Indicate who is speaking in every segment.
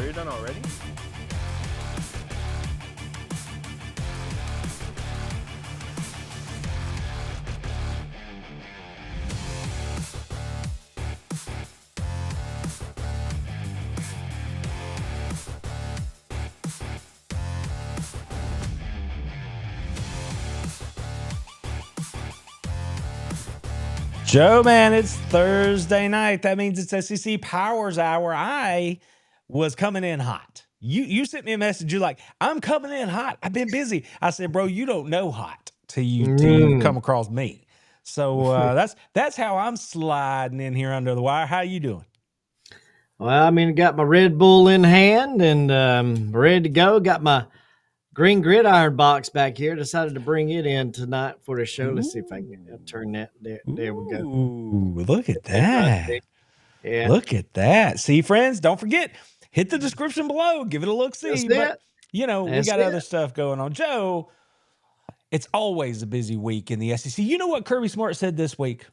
Speaker 1: you're done already? Joe, man, it's Thursday night. That means it's SEC Powers Hour. I was coming in hot. You sent me a message. You're like, I'm coming in hot. I've been busy. I said, bro, you don't know hot till you come across me. So that's how I'm sliding in here under the wire. How you doing?
Speaker 2: Well, I mean, got my Red Bull in hand and ready to go. Got my green gridiron box back here. Decided to bring it in tonight for the show. Let's see if I can turn that. There we go.
Speaker 1: Ooh, look at that.
Speaker 2: Yeah.
Speaker 1: Look at that. See, friends, don't forget, hit the description below. Give it a look-see. But, we got other stuff going on. Joe, it's always a busy week in the SEC. You know what Kirby Smart said this week?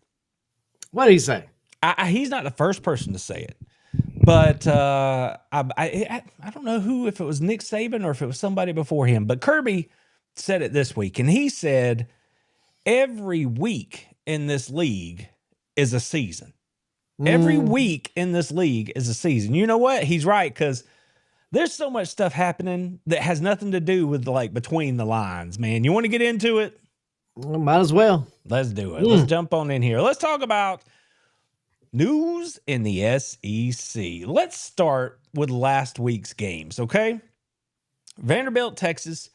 Speaker 2: What did he say?
Speaker 1: He's not the first person to say it. But I don't know if it was Nick Saban or if it was somebody before him. But Kirby said it this week. And he said, every week in this league is a season. Every week in this league is a season. You know what? He's right, because there's so much stuff happening that has nothing to do with between the lines, man. You want to get into it?
Speaker 2: Well, might as well.
Speaker 1: Let's do it. Let's jump on in here. Let's talk about news in the SEC. Let's start with last week's games, okay? Vanderbilt, Texas.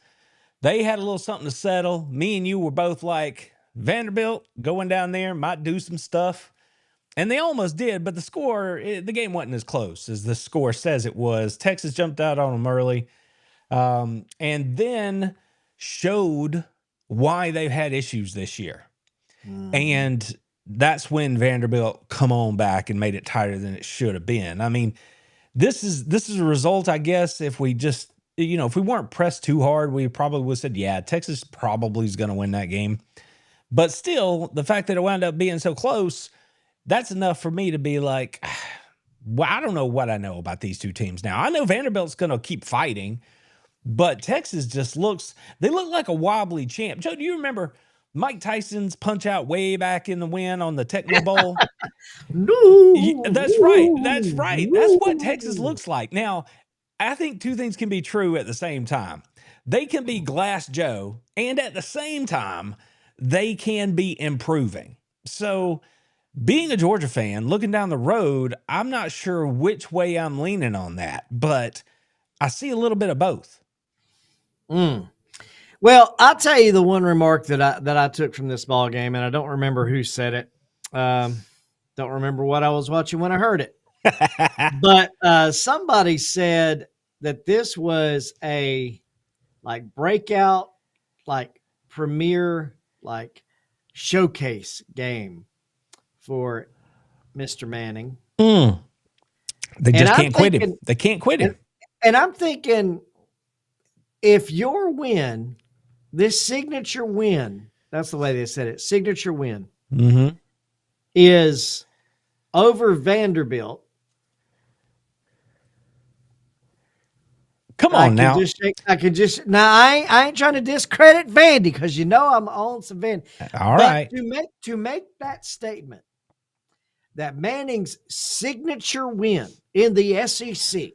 Speaker 1: They had a little something to settle. Me and you were both like, Vanderbilt going down there might do some stuff. And they almost did, but the game wasn't as close as the score says it was. Texas jumped out on them early and then showed why they've had issues this year. And that's when Vanderbilt come on back and made it tighter than it should have been. I mean, this is a result, I guess, if we just, if we weren't pressed too hard, we probably would have said, yeah, Texas probably is going to win that game. But still, the fact that it wound up being so close, that's enough for me to be like, well, I don't know what I know about these two teams now. I know Vanderbilt's going to keep fighting, but Texas just they look like a wobbly champ. Joe, do you remember Mike Tyson's punch out way back in the win on the Tecmo Bowl?
Speaker 2: No.
Speaker 1: That's right. That's right. That's what Texas looks like. Now, I think two things can be true at the same time. They can be Glass Joe, and at the same time, they can be improving. So, being a Georgia fan, looking down the road, I'm not sure which way I'm leaning on that, but I see a little bit of both.
Speaker 2: Well, I'll tell you the one remark that I took from this ball game, and I don't remember who said it. Don't remember what I was watching when I heard it. But somebody said that this was a breakout, premier, showcase game for Mr. Manning.
Speaker 1: They just can't quit him. They can't quit him.
Speaker 2: And I'm thinking, if your win, this signature win, that's the way they said it, signature win, is over Vanderbilt.
Speaker 1: Come on now.
Speaker 2: I ain't trying to discredit Vandy, because I'm on some Vandy.
Speaker 1: All right.
Speaker 2: To make that statement, that Manning's signature win in the SEC,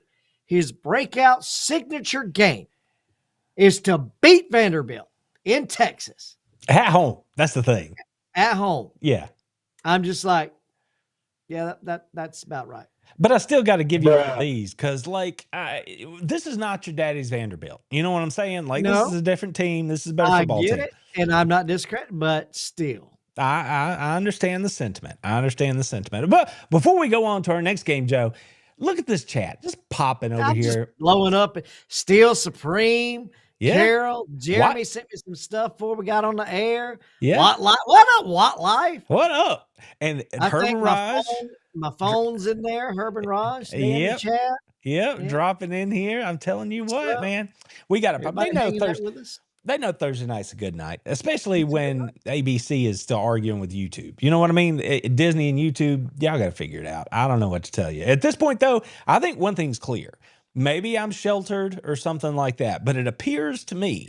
Speaker 2: his breakout signature game, is to beat Vanderbilt in Texas.
Speaker 1: At home. That's the thing.
Speaker 2: At home.
Speaker 1: Yeah.
Speaker 2: I'm just like, yeah, that's about right.
Speaker 1: But I still got to give you one of these, because this is not your daddy's Vanderbilt. You know what I'm saying? This is a different team. This is a better football team. I get it,
Speaker 2: and I'm not discrediting, but still.
Speaker 1: I understand the sentiment. But before we go on to our next game, Joe, look at this chat. Just popping over here.
Speaker 2: Just blowing up. Steel Supreme.
Speaker 1: Yeah.
Speaker 2: Carol, Jeremy sent me some stuff before we got on the air.
Speaker 1: Yeah.
Speaker 2: What up, Watt Life?
Speaker 1: What up? And Herman Raj.
Speaker 2: My phone's in there. Herman Raj. In the chat.
Speaker 1: Yep. Dropping in here. I'm telling you what, man. We got to. They know Thursday night's a good night, especially when ABC is still arguing with YouTube. You know what I mean? Disney and YouTube, y'all got to figure it out. I don't know what to tell you. At this point, though, I think one thing's clear. Maybe I'm sheltered or something like that, but it appears to me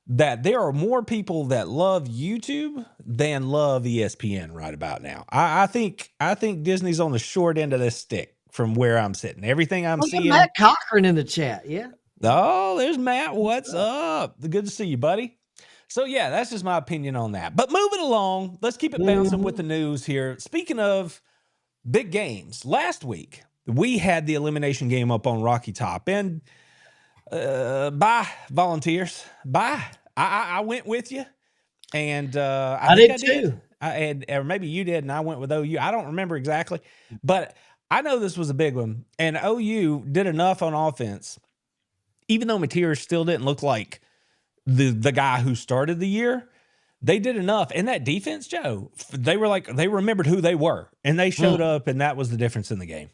Speaker 1: that there are more people that love YouTube than love ESPN right about now. I think Disney's on the short end of this stick from where I'm sitting. Everything I'm
Speaker 2: Look at
Speaker 1: seeing.
Speaker 2: Matt Cochran in the chat. Yeah.
Speaker 1: Oh, there's Matt. What's up? Good to see you, buddy. So yeah, that's just my opinion on that. But moving along, let's keep it bouncing with the news here. Speaking of big games, last week we had the elimination game up on Rocky Top, and bye volunteers, bye. I went with you, and I think I did.
Speaker 2: Too.
Speaker 1: Or maybe you did, and I went with OU. I don't remember exactly, but I know this was a big one, and OU did enough on offense. Even though Mateer still didn't look like the guy who started the year, they did enough. And that defense, Joe, they remembered who they were, and they showed up, and that was the difference in the game.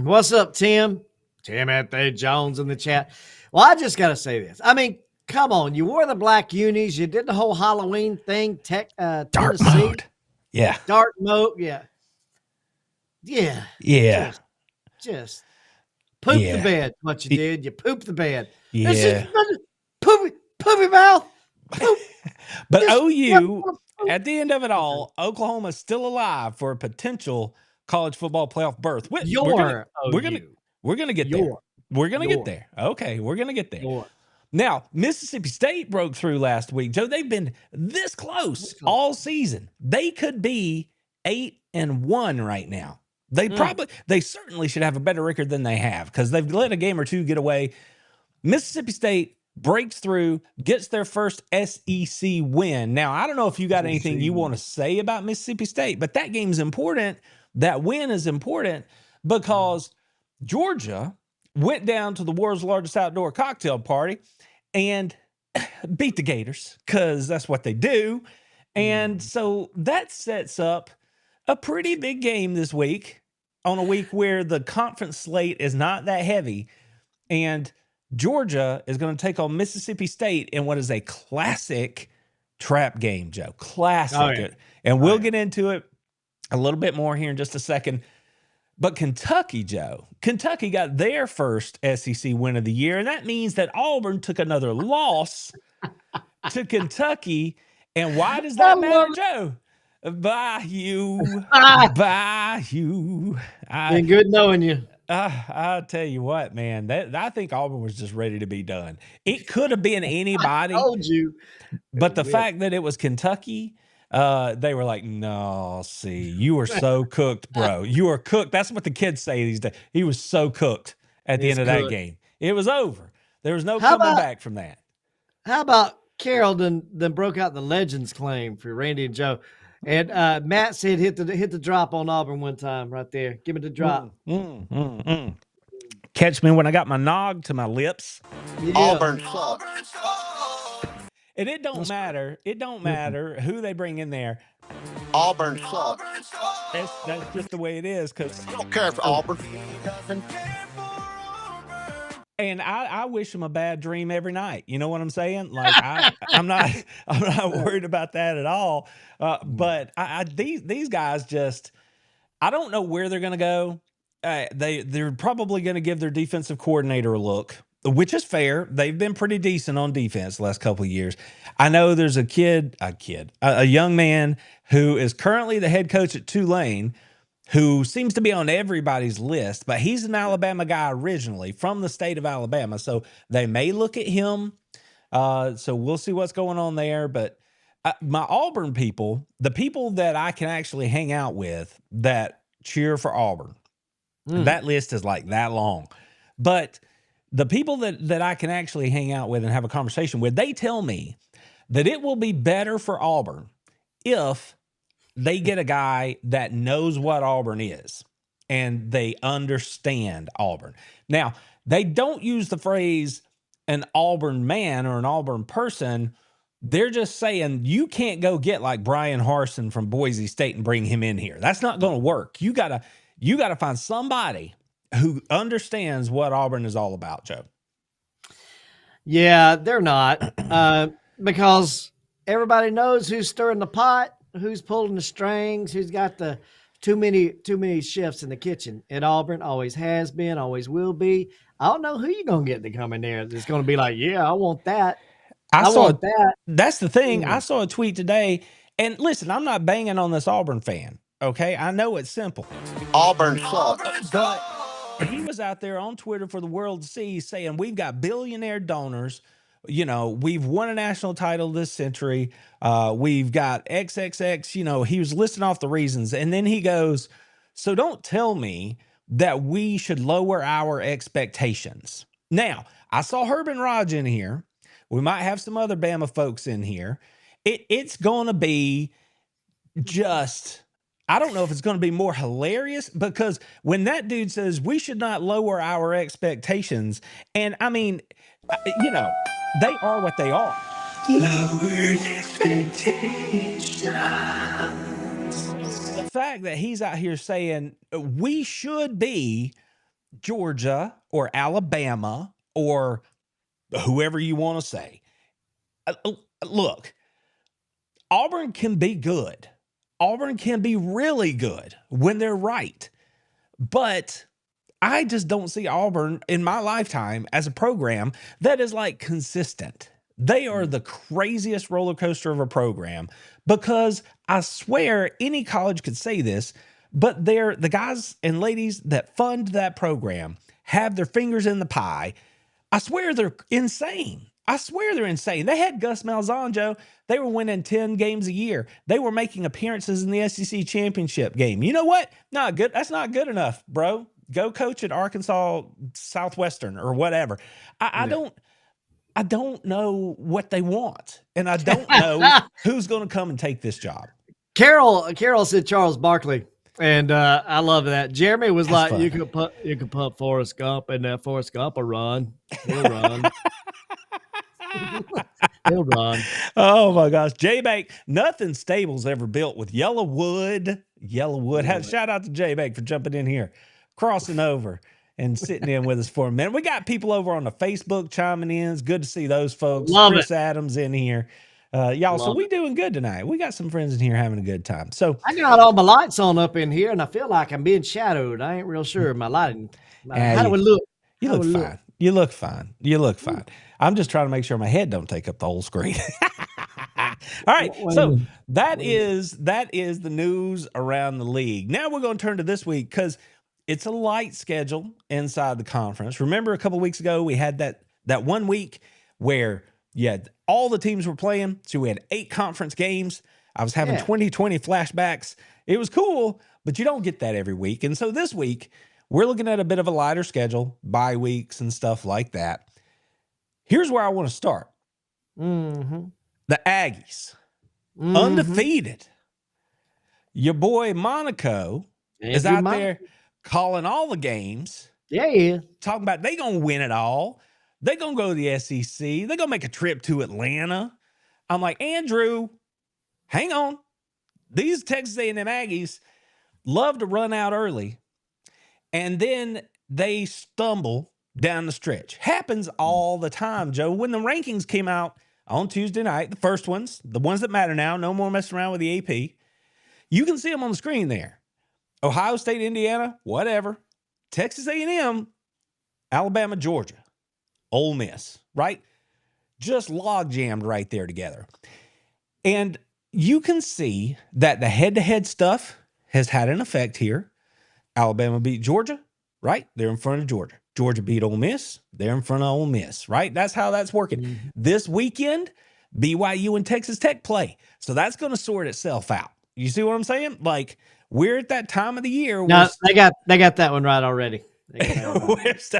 Speaker 2: What's up, Tim? Tim Anthony Jones in the chat. Well, I just got to say this. I mean, come on. You wore the black unis. You did the whole Halloween thing.
Speaker 1: Dark
Speaker 2: Tennessee.
Speaker 1: mode. Yeah.
Speaker 2: Dark mode. Yeah. Just poop the bed. What you did. You pooped the bed.
Speaker 1: Yeah.
Speaker 2: Poopy mouth. Poop.
Speaker 1: But OU, at the end of it all, Oklahoma's still alive for a potential college football playoff berth. We're gonna get there. We're gonna get there. Okay, we're gonna get there. Now, Mississippi State broke through last week. Joe, they've been this close all season. They could be 8-1 right now. They certainly should have a better record than they have, because they've let a game or two get away. Mississippi State breaks through, gets their first SEC win. Now, I don't know if you got anything you want to say about Mississippi State, but that game's important. That win is important because Georgia went down to the world's largest outdoor cocktail party and beat the Gators, because that's what they do. And so that sets up a pretty big game this week, on a week where the conference slate is not that heavy. And Georgia is going to take on Mississippi State in what is a classic trap game, Joe. Classic. Oh, yeah. And we'll get into it a little bit more here in just a second. But Kentucky, Joe, Kentucky got their first SEC win of the year, and that means that Auburn took another loss to Kentucky. And why does that matter, Joe? Bayou.
Speaker 2: Been good knowing you.
Speaker 1: I'll tell you what, man, I think Auburn was just ready to be done. It could have been anybody.
Speaker 2: I told you.
Speaker 1: But the fact that it was Kentucky, they were like, no, see, you were so cooked, bro. You were cooked. That's what the kids say these days. He was so cooked at the end of that game. It was over. There was no coming back from that.
Speaker 2: How about Carroll then broke out the Legends claim for Randy and Joe? And Matt said hit the drop on Auburn one time right there. Give me the drop.
Speaker 1: Catch me when I got my nog to my lips.
Speaker 2: Yeah.
Speaker 3: Auburn.
Speaker 1: And it don't matter. It don't matter who they bring in there.
Speaker 3: Auburn.
Speaker 1: That's just the way it is. Because
Speaker 3: I don't care for Auburn.
Speaker 1: And I wish them a bad dream every night. You know what I'm saying? Like I'm not worried about that at all. But these guys just, I don't know where they're going to go. They're probably going to give their defensive coordinator a look, which is fair. They've been pretty decent on defense the last couple of years. I know there's a young man who is currently the head coach at Tulane, who seems to be on everybody's list, but he's an Alabama guy originally from the state of Alabama. So they may look at him. So we'll see what's going on there. But my Auburn people, the people that I can actually hang out with that cheer for Auburn, that list is like that long. But the people that I can actually hang out with and have a conversation with, they tell me that it will be better for Auburn if they get a guy that knows what Auburn is and they understand Auburn. Now, they don't use the phrase an Auburn man or an Auburn person. They're just saying you can't go get like Brian Harsin from Boise State and bring him in here. That's not going to work. You gotta find somebody who understands what Auburn is all about, Joe.
Speaker 2: Yeah, they're not, because everybody knows who's stirring the pot, who's pulling the strings, who's got the too many chefs in the kitchen at Auburn. Always has been, always will be. I don't know who you're gonna get to come in there that's gonna be like, yeah, I want that. I want that.
Speaker 1: That's the thing. I saw a tweet today, and listen, I'm not banging on this Auburn fan. Okay, I know it's simple.
Speaker 3: Auburn sucks.
Speaker 1: But he was out there on Twitter for the world to see, saying we've got billionaire donors. You know, we've won a national title this century. We've got XXX. You know, he was listing off the reasons, and then he goes, "So don't tell me that we should lower our expectations." Now, I saw Herb and Raj in here. We might have some other Bama folks in here. It's going to be just, I don't know if it's going to be more hilarious, because when that dude says we should not lower our expectations, and I mean, you know, they are what they are. Lowered expectations. The fact that he's out here saying we should be Georgia or Alabama or whoever you want to say. Look, Auburn can be good. Auburn can be really good when they're right. But I just don't see Auburn in my lifetime as a program that is like consistent. They are the craziest roller coaster of a program, because I swear any college could say this, but they're the guys and ladies that fund that program have their fingers in the pie. I swear they're insane. I swear they're insane. They had Gus Malzahn, Joe. They were winning 10 games a year. They were making appearances in the SEC championship game. You know what? Not good. That's not good enough, bro. Go coach at Arkansas Southwestern or whatever. I don't know what they want, and I don't know who's going to come and take this job.
Speaker 2: Carol said Charles Barkley, and I love that. Jeremy was
Speaker 1: That's
Speaker 2: like,
Speaker 1: fun.
Speaker 2: you could put Forrest Gump, and Forrest Gump will run. He'll run. He'll run.
Speaker 1: Oh my gosh. J-Bank, nothing stable's ever built with yellow wood. Shout out to J-Bank for jumping in here, crossing over and sitting in with us for a minute. We got people over on the Facebook chiming in. It's good to see those folks. Chris Adams in here. Y'all, so we doing good tonight. We got some friends in here having a good time. So
Speaker 2: I got all my lights on up in here, and I feel like I'm being shadowed. I ain't real sure of my lighting. How do we look?
Speaker 1: You look fine. You look fine. You look fine. I'm just trying to make sure my head don't take up the whole screen. All right. So that is the news around the league. Now we're going to turn to this week, because it's a light schedule inside the conference. Remember a couple of weeks ago, we had that 1 week where all the teams were playing. So we had 8 conference games. I was having 2020 flashbacks. It was cool, but you don't get that every week. And so this week, we're looking at a bit of a lighter schedule, bye weeks and stuff like that. Here's where I want to start.
Speaker 2: Mm-hmm.
Speaker 1: The Aggies, undefeated. Your boy Monaco is out there calling all the games.
Speaker 2: Yeah.
Speaker 1: Talking about they going to win it all. They're going to go to the SEC. They're going to make a trip to Atlanta. I'm like, Andrew, hang on. These Texas A&M Aggies love to run out early, and then they stumble down the stretch. Happens all the time, Joe. When the rankings came out on Tuesday night, the first ones, the ones that matter now, no more messing around with the AP, you can see them on the screen there. Ohio State, Indiana, whatever. Texas A&M, Alabama, Georgia, Ole Miss, right? Just log jammed right there together. And you can see that the head-to-head stuff has had an effect here. Alabama beat Georgia, right? They're in front of Georgia. Georgia beat Ole Miss. They're in front of Ole Miss, right? That's how that's working. Mm-hmm. This weekend, BYU and Texas Tech play. So that's going to sort itself out. You see what I'm saying? Like, we're at that time of the year.
Speaker 2: No, they got that one right already.
Speaker 1: Where's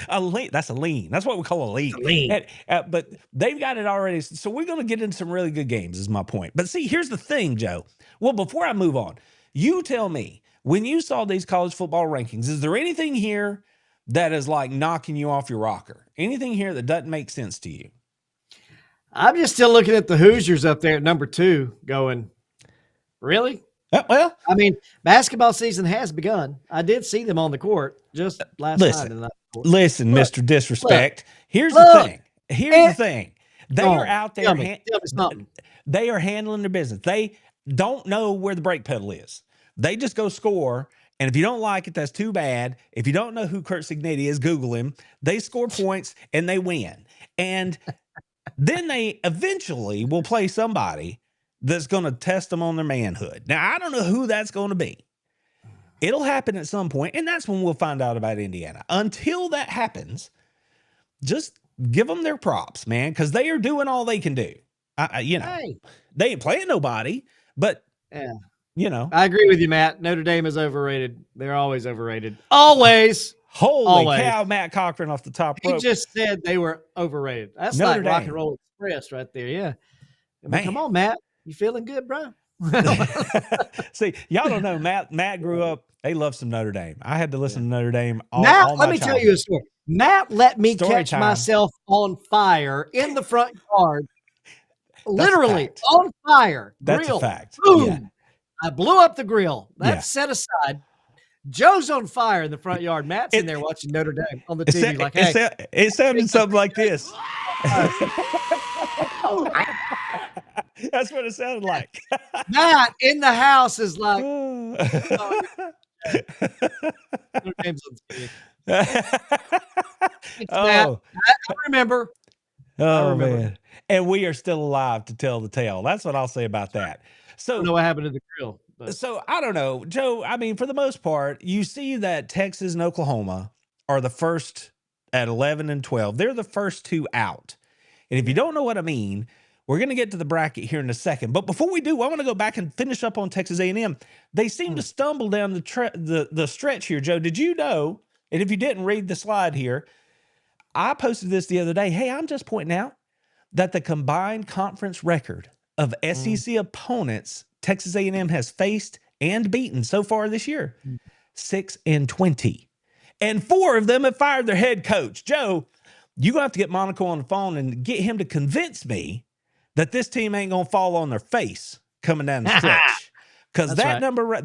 Speaker 1: a lean? That's a lean. That's what we call a lean. But they've got it already. So we're going to get into some really good games is my point. But see, here's the thing, Joe. Well, before I move on, you tell me, when you saw these college football rankings, is there anything here that is like knocking you off your rocker? Anything here that doesn't make sense to you?
Speaker 2: I'm just still looking at the Hoosiers up there at number 2 going, really?
Speaker 1: Well,
Speaker 2: I mean, basketball season has begun. I did see them on the court just last night.
Speaker 1: Listen, look, Mr. Disrespect. Here's the thing. Here's the thing. They are out there.
Speaker 2: Tell me something.
Speaker 1: They are handling their business. They don't know where the brake pedal is. They just go score. And if you don't like it, that's too bad. If you don't know who Kurt Signetti is, Google him. They score points and they win. And then they eventually will play somebody that's going to test them on their manhood. Now, I don't know who that's going to be. It'll happen at some point, and that's when we'll find out about Indiana. Until that happens, just give them their props, man, because they are doing all they can do. They ain't playing nobody, but
Speaker 2: I agree with you, Matt. Notre Dame is overrated. They're always overrated. Always.
Speaker 1: Holy cow, Matt Cochran off the top rope.
Speaker 2: He just said they were overrated. That's
Speaker 1: Notre
Speaker 2: like
Speaker 1: Dame.
Speaker 2: Rock and Roll Express right there. Yeah. I mean, come on, Matt. You feeling good, bro?
Speaker 1: See, y'all don't know. Matt grew up. They love some Notre Dame. I had to listen to Notre Dame all
Speaker 2: Matt,
Speaker 1: my
Speaker 2: let me tell you a story. Matt let me catch myself on fire in the front yard. Literally on fire.
Speaker 1: That's
Speaker 2: grill.
Speaker 1: a fact.
Speaker 2: Boom.
Speaker 1: Yeah.
Speaker 2: I blew up the grill. That's set aside. Joe's on fire in the front yard. Matt's in there watching Notre Dame on the TV.
Speaker 1: It sounded something like this. That's what it sounded like.
Speaker 2: Matt in the house is like, I remember.
Speaker 1: Man. And we are still alive to tell the tale. That's what I'll say about that. So
Speaker 2: I don't know what happened to the grill.
Speaker 1: So I don't know, Joe. I mean, for the most part, you see that Texas and Oklahoma are the first at 11 and 12. They're the first two out. And if you don't know what I mean, we're going to get to the bracket here in a second. But before we do, I want to go back and finish up on Texas A&M. They seem to stumble down the stretch here, Joe. Did you know? And if you didn't read the slide here, I posted this the other day. Hey, I'm just pointing out that the combined conference record of SEC opponents Texas A&M has faced and beaten so far this year, 6-20. And 4 of them have fired their head coach. Joe, you're going to have to get Monaco on the phone and get him to convince me that this team ain't going to fall on their face coming down the stretch. Because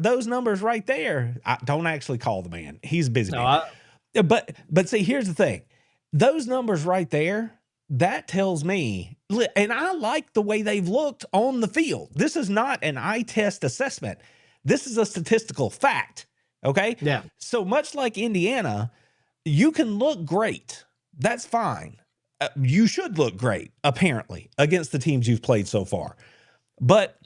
Speaker 1: those numbers right there, I don't actually call the man. He's a busy man. But see, here's the thing. Those numbers right there, that tells me, and I like the way they've looked on the field. This is not an eye test assessment. This is a statistical fact. Okay.
Speaker 2: Yeah.
Speaker 1: So much like Indiana, you can look great. That's fine. You should look great, apparently, against the teams you've played so far. But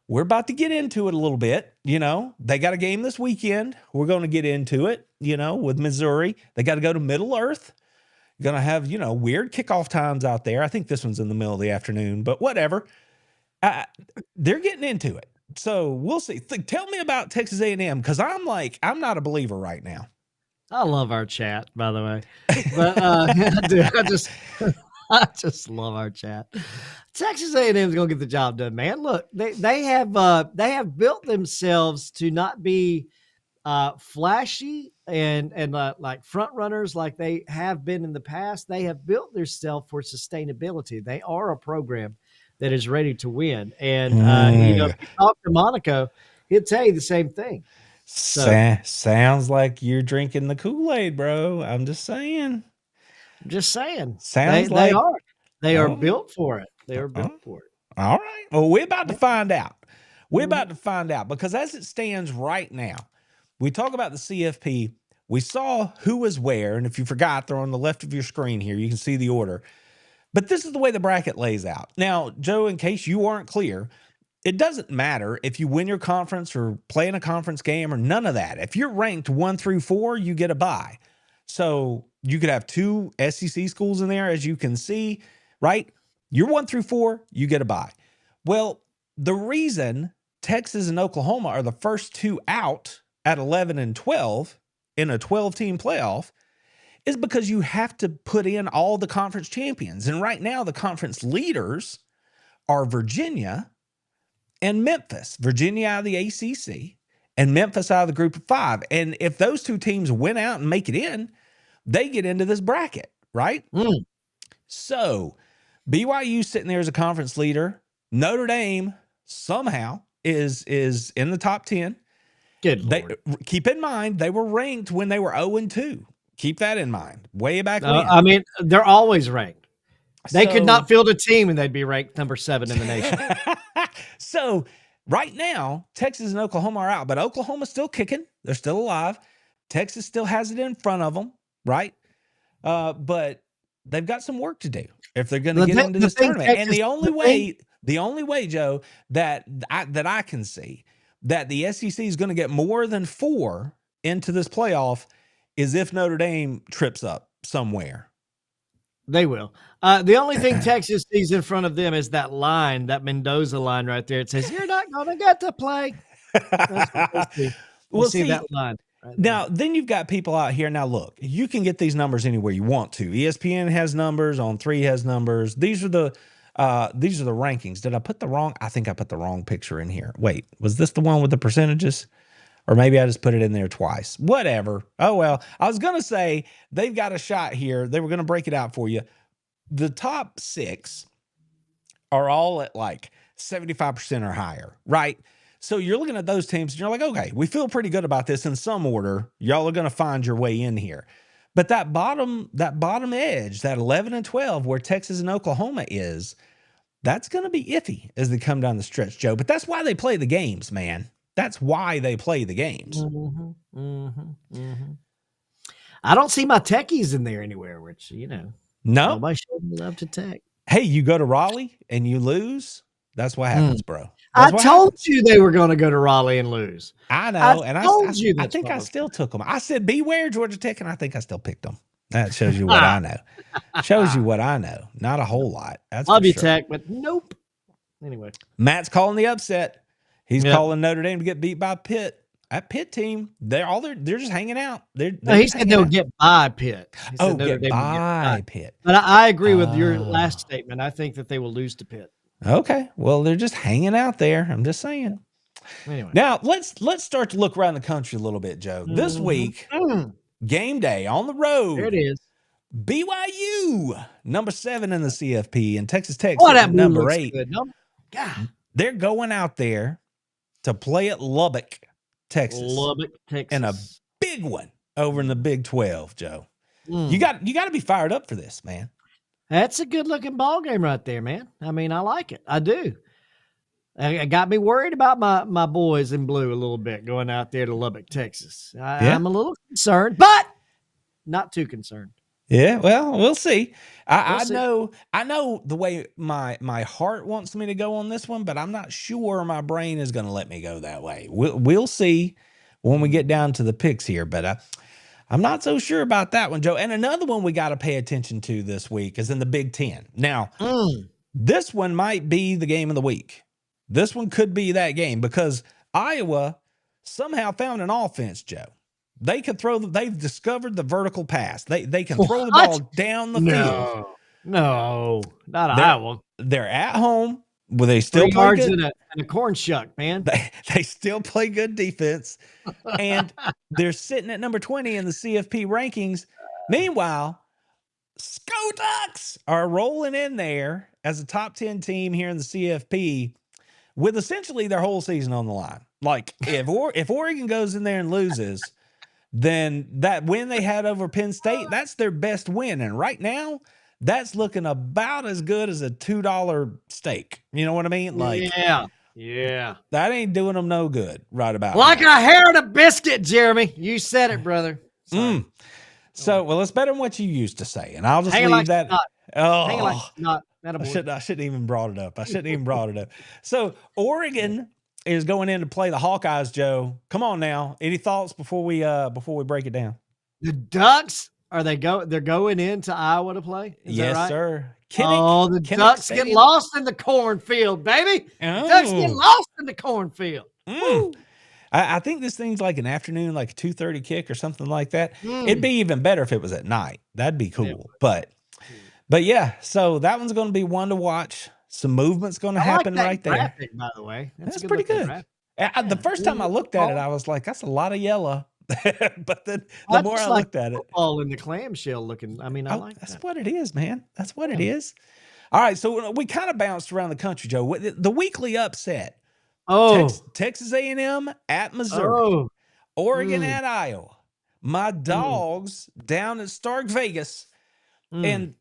Speaker 1: we're about to get into it a little bit. They got a game this weekend. We're going to get into it, with Missouri. They got to go to Middle Earth. Going to have, weird kickoff times out there. I think this one's in the middle of the afternoon, but whatever. They're getting into it. So we'll see. Tell me about Texas A&M, because I'm not a believer right now.
Speaker 2: I love our chat, by the way. But I just love our chat. Texas A&M is going to get the job done, man. Look, they have built themselves to not be flashy and like front runners like they have been in the past. They have built themselves for sustainability. They are a program that is ready to win. And if you talk to Monaco, he'll tell you the same thing. So,
Speaker 1: sounds like you're drinking the Kool-Aid, bro. I'm just saying.
Speaker 2: Sounds like they are built for it. They are built for it.
Speaker 1: All right. Well, we're about to find out. We're about to find out, because as it stands right now, we talk about the CFP. We saw who was where, and if you forgot, they're on the left of your screen here. You can see the order. But this is the way the bracket lays out. Now, Joe, in case you aren't clear, it doesn't matter if you win your conference or play in a conference game or none of that. If you're ranked 1 through 4, you get a bye. So you could have 2 SEC schools in there, as you can see, right? You're 1 through 4, you get a bye. Well, the reason Texas and Oklahoma are the first 2 out at 11 and 12 in a 12-team playoff is because you have to put in all the conference champions. And right now, the conference leaders are Virginia and Memphis. Virginia out of the ACC and Memphis out of the group of 5. And if those 2 teams win out and make it in, they get into this bracket, right? So BYU sitting there as a conference leader. Notre Dame somehow is in the top 10.
Speaker 2: Good Lord.
Speaker 1: Keep in mind, they were ranked when they were 0-2. Keep that in mind. Way back when.
Speaker 2: I mean, they're always ranked. They could not field a team and they'd be ranked number 7 in the nation.
Speaker 1: So Right now, Texas and Oklahoma are out, but Oklahoma's still kicking. They're still alive. Texas still has it in front of them, right? But they've got some work to do if they're going to get into this tournament. And the only way, Joe, that I can see that the SEC is going to get more than 4 into this playoff is if Notre Dame trips up somewhere.
Speaker 2: They will. The only thing Texas sees in front of them is that line, that Mendoza line right there. It says, "You're not going to get to play." That's what they see. We'll see that line. Right
Speaker 1: now, then you've got people out here. Now, look, you can get these numbers anywhere you want to. ESPN has numbers. On3 has numbers. These are the rankings. Did I put the wrong? I think I put the wrong picture in here. Wait, was this the one with the percentages? Or maybe I just put it in there twice. Whatever. Oh, well, I was going to say they've got a shot here. They were going to break it out for you. The top 6 are all at like 75% or higher, right? So you're looking at those teams and you're like, okay, we feel pretty good about this in some order. Y'all are going to find your way in here. But that bottom edge, that 11 and 12 where Texas and Oklahoma is, that's going to be iffy as they come down the stretch, Joe. But that's why they play the games, man. That's why they play the games.
Speaker 2: I don't see my techies in there anywhere, which,
Speaker 1: no.
Speaker 2: Nobody should love to tech.
Speaker 1: Hey, you go to Raleigh and you lose. That's what happens, bro.
Speaker 2: I told you they were going to go to Raleigh and lose.
Speaker 1: I know. I think I still took them. I said, beware Georgia Tech, and I think I still picked them. That shows you what I know. Shows you what I know. Not a whole lot. That's
Speaker 2: love you, Tech, but nope. Anyway.
Speaker 1: Matt's calling the upset. He's calling Notre Dame to get beat by Pitt. That Pitt team, they're just hanging out.
Speaker 2: He said they'll get by Pitt.
Speaker 1: Get by Pitt.
Speaker 2: But I agree with your last statement. I think that they will lose to Pitt.
Speaker 1: Okay. Well, they're just hanging out there. I'm just saying.
Speaker 2: Anyway.
Speaker 1: Now, let's start to look around the country a little bit, Joe. This week, game day on the road.
Speaker 2: There it is.
Speaker 1: BYU, number 7 in the CFP, and Texas Tech, number 8.
Speaker 2: God.
Speaker 1: They're going out there to play at Lubbock, Texas. And a big one over in the Big 12, Joe. You got to be fired up for this, man.
Speaker 2: That's a good looking ball game right there, man. I mean, I like it. I do. It got me worried about my boys in blue a little bit going out there to Lubbock, Texas. I'm a little concerned, but not too concerned.
Speaker 1: Yeah, well, we'll see. I know the way my heart wants me to go on this one, but I'm not sure my brain is going to let me go that way. We'll see when we get down to the picks here, but I'm not so sure about that one, Joe. And another one we got to pay attention to this week is in the Big Ten. Now, this one might be the game of the week. This one could be that game because Iowa somehow found an offense, Joe. They can throw. They've discovered the vertical pass. They can throw the ball down the field.
Speaker 2: No, not Iowa.
Speaker 1: They're at home. Well, they still play
Speaker 2: yards
Speaker 1: good.
Speaker 2: and a corn shuck, man.
Speaker 1: They still play good defense, and they're sitting at number 20 in the CFP rankings. Meanwhile, Bulldogs are rolling in there as a top 10 team here in the CFP with essentially their whole season on the line. Like if Oregon goes in there and loses, then that win they had over Penn State, that's their best win. And right now, that's looking about as good as a $2 steak. You know what I mean? Like,
Speaker 2: yeah.
Speaker 1: That ain't doing them no good right about
Speaker 2: like
Speaker 1: now.
Speaker 2: a hair and a biscuit, Jeremy. You said it, brother.
Speaker 1: So, well, it's better than what you used to say. And I'll just
Speaker 2: Hang
Speaker 1: leave
Speaker 2: like
Speaker 1: that.
Speaker 2: Hang like not.
Speaker 1: I shouldn't even brought it up. So Oregon is going in to play the Hawkeyes, Joe. Come on now. Any thoughts before we break it down?
Speaker 2: The Ducks, they're going into Iowa to play? Is that right?
Speaker 1: Sir.
Speaker 2: The Ducks get lost in the cornfield, baby. The Ducks get lost in the cornfield.
Speaker 1: I think this thing's like an afternoon, like a 2:30 kick or something like that. It'd be even better if it was at night. That'd be cool. But yeah, so that one's going to be one to watch. Some movement's going to happen right there.
Speaker 2: Graphic, by the way.
Speaker 1: That's pretty good. The first time I looked at it, I was like, that's a lot of yellow. But then the more I looked at it.
Speaker 2: All in the clamshell looking. I mean, I like
Speaker 1: that. That's what it is, man. That's what it is. All right, so we kind of bounced around the country, Joe. The weekly upset. Texas A&M at Missouri. Oregon at Iowa. My Dogs down at Stark Vegas. And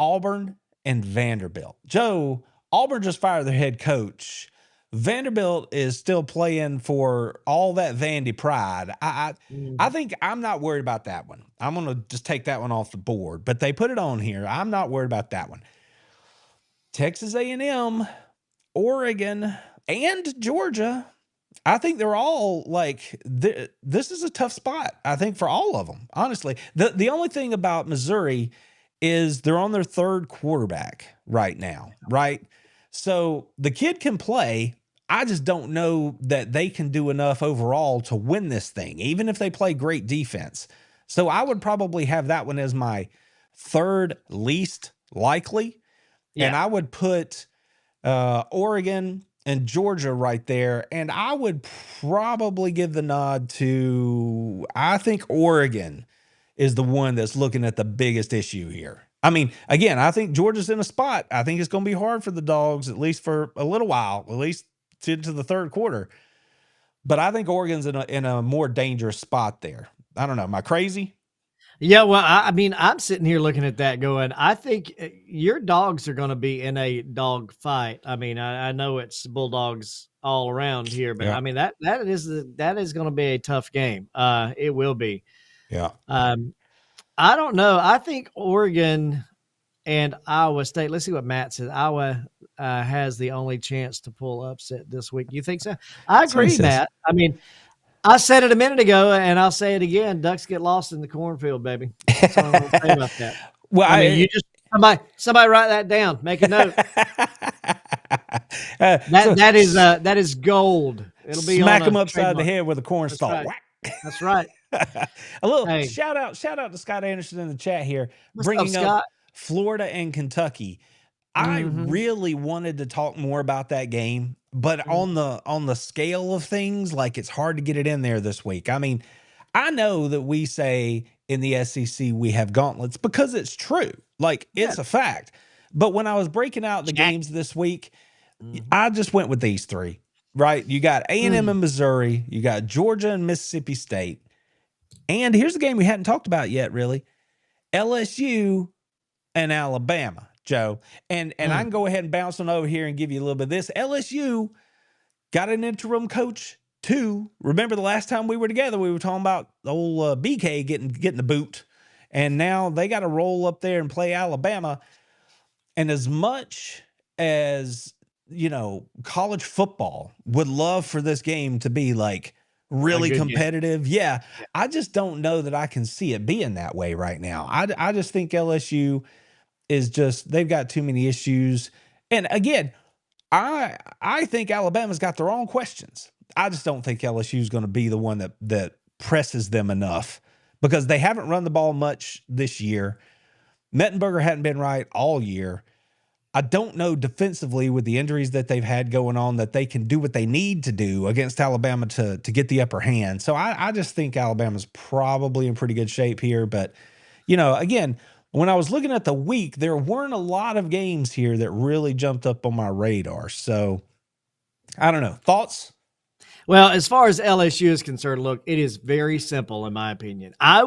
Speaker 1: Auburn and Vanderbilt. Joe, Auburn just fired their head coach. Vanderbilt is still playing for all that Vandy pride. I think I'm not worried about that one. I'm going to just take that one off the board, but they put it on here. I'm not worried about that one. Texas A&M, Oregon, and Georgia. I think they're all like, this is a tough spot, I think, for all of them, honestly. The only thing about Missouri is they're on their third quarterback right now, right? So the kid can play. I just don't know that they can do enough overall to win this thing, even if they play great defense. So I would probably have that one as my third least likely.
Speaker 2: Yeah.
Speaker 1: And I would put Oregon and Georgia right there. And I would probably give the nod to, I think Oregon is the one that's looking at the biggest issue here. I mean, again, I think Georgia's in a spot. I think it's going to be hard for the Dogs, at least for a little while, at least into the third quarter. But I think Oregon's in a more dangerous spot there. I don't know. Am I crazy?
Speaker 2: Yeah, well, I mean, I'm sitting here looking at that going, I think your Dogs are going to be in a dog fight. I mean, I know it's Bulldogs all around here, but I mean, that is going to be a tough game. It will be.
Speaker 1: Yeah.
Speaker 2: I don't know. I think Oregon and Iowa State, let's see what Matt says. Iowa has the only chance to pull upset this week. You think so? I agree, Matt. I mean, I said it a minute ago, and I'll say it again. Ducks get lost in the cornfield, baby. That's all I'm going to say about that.
Speaker 1: Well,
Speaker 2: I mean, you just somebody write that down. Make a note. That is gold. It'll be
Speaker 1: smack them upside the head with a cornstalk.
Speaker 2: Right. That's right.
Speaker 1: A little shout out to Scott Anderson in the chat here, bringing up Florida and Kentucky. I really wanted to talk more about that game, but on the scale of things, like, it's hard to get it in there this week. I mean, I know that we say in the SEC we have gauntlets because it's true. Like, it's a fact. But when I was breaking out the games this week, I just went with these three, right? You got A&M and Missouri. You got Georgia and Mississippi State. And here's the game we hadn't talked about yet, really. LSU and Alabama, Joe. And I can go ahead and bounce on over here and give you a little bit of this. LSU got an interim coach too. Remember the last time we were together, we were talking about the old BK getting the boot. And now they got to roll up there and play Alabama. And as much as, you know, college football would love for this game to be like really competitive. Yeah. I just don't know that I can see it being that way right now. I just think LSU is they've got too many issues. And again, I think Alabama's got their own questions. I just don't think LSU is going to be the one that presses them enough because they haven't run the ball much this year. Mettenberger hadn't been right all year. I don't know defensively with the injuries that they've had going on that they can do what they need to do against Alabama to get the upper hand. So I just think Alabama's probably in pretty good shape here. But, you know, again, when I was looking at the week, there weren't a lot of games here that really jumped up on my radar. So I don't know. Thoughts?
Speaker 2: Well, as far as LSU is concerned, look, it is very simple in my opinion. I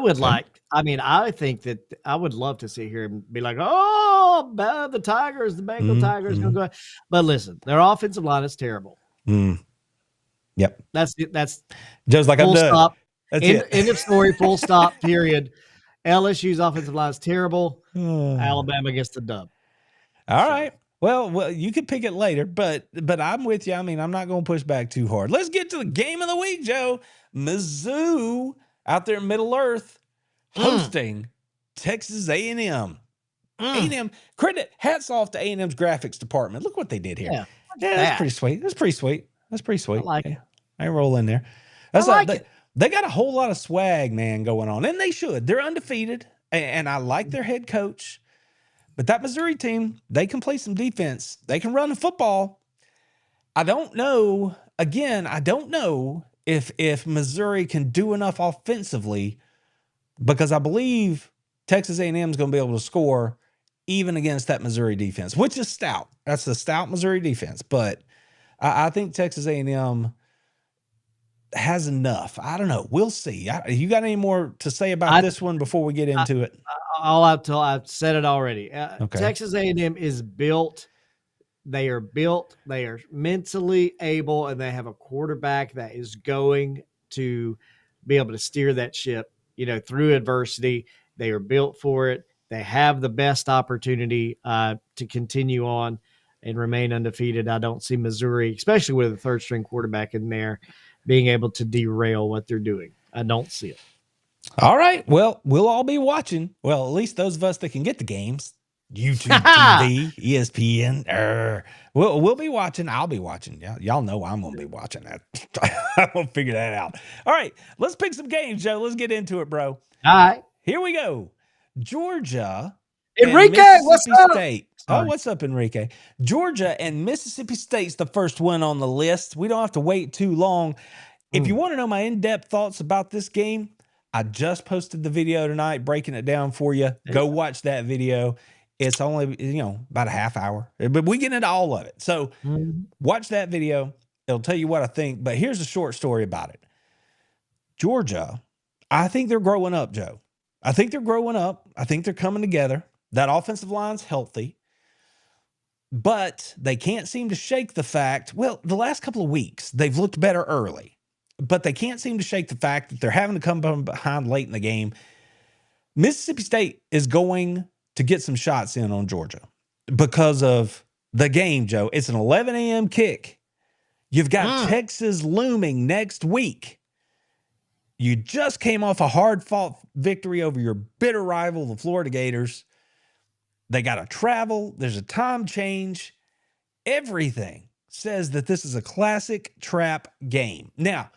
Speaker 2: think that I would love to sit here and be like, oh, the Tigers, the Bengal Tigers going to go. But listen, their offensive line is terrible.
Speaker 1: Yep.
Speaker 2: That's it. That's
Speaker 1: Joe's like, I'm done.
Speaker 2: Stop. End of story, full stop, period. LSU's offensive line is terrible. Alabama gets the dub.
Speaker 1: All right. Well, you can pick it later, but I'm with you. I mean, I'm not going to push back too hard. Let's get to the game of the week, Joe. Mizzou out there in Middle Earth hosting Texas A&M. A&M, hats off to A&M's graphics department. Look what they did here. Yeah, that's pretty sweet. That's pretty sweet. I like it. I roll in there. They got a whole lot of swag, man, going on, and they should. They're undefeated, and I like their head coach. But that Missouri team, they can play some defense. They can run the football. I don't know. Again, I don't know if Missouri can do enough offensively because I believe Texas A&M is going to be able to score even against that Missouri defense, which is stout. That's a stout Missouri defense. But I think Texas A&M has enough. I don't know. We'll see. You got any more to say about this one before we get into it?
Speaker 2: I've said it already. Okay. Texas A&M is built They are built, they are mentally able, and they have a quarterback that is going to be able to steer that ship, through adversity. They are built for it. They have the best opportunity to continue on and remain undefeated. I don't see Missouri, especially with a third string quarterback in there, being able to derail what they're doing. I don't see it.
Speaker 1: All right. Well, we'll all be watching. Well, at least those of us that can get the games. YouTube TV, ESPN. We'll be watching. I'll be watching. Yeah, y'all know I'm gonna be watching that. I'm gonna figure that out. All right, let's pick some games, Joe. Let's get into it, bro.
Speaker 2: All right.
Speaker 1: Here we go. Georgia
Speaker 2: Enrique,
Speaker 1: and
Speaker 2: what's
Speaker 1: Mississippi
Speaker 2: up?
Speaker 1: State. Oh, what's up, Enrique? Georgia and Mississippi State's the first one on the list. We don't have to wait too long. If you want to know my in-depth thoughts about this game, I just posted the video tonight breaking it down for you. Go watch that video. It's only, about a half hour, but we get into all of it. So watch that video. It'll tell you what I think, but here's a short story about it. Georgia, I think they're growing up, Joe. I think they're growing up. I think they're coming together. That offensive line's healthy, but they can't seem to shake the fact, the last couple of weeks, they've looked better early, but they can't seem to shake the fact that they're having to come from behind late in the game. Mississippi State is going to get some shots in on Georgia because of the game, Joe. It's an 11 a.m. kick. You've got Texas looming next week. You just came off a hard-fought victory over your bitter rival, the Florida Gators. They got to travel. There's a time change. Everything says that this is a classic trap game. Now,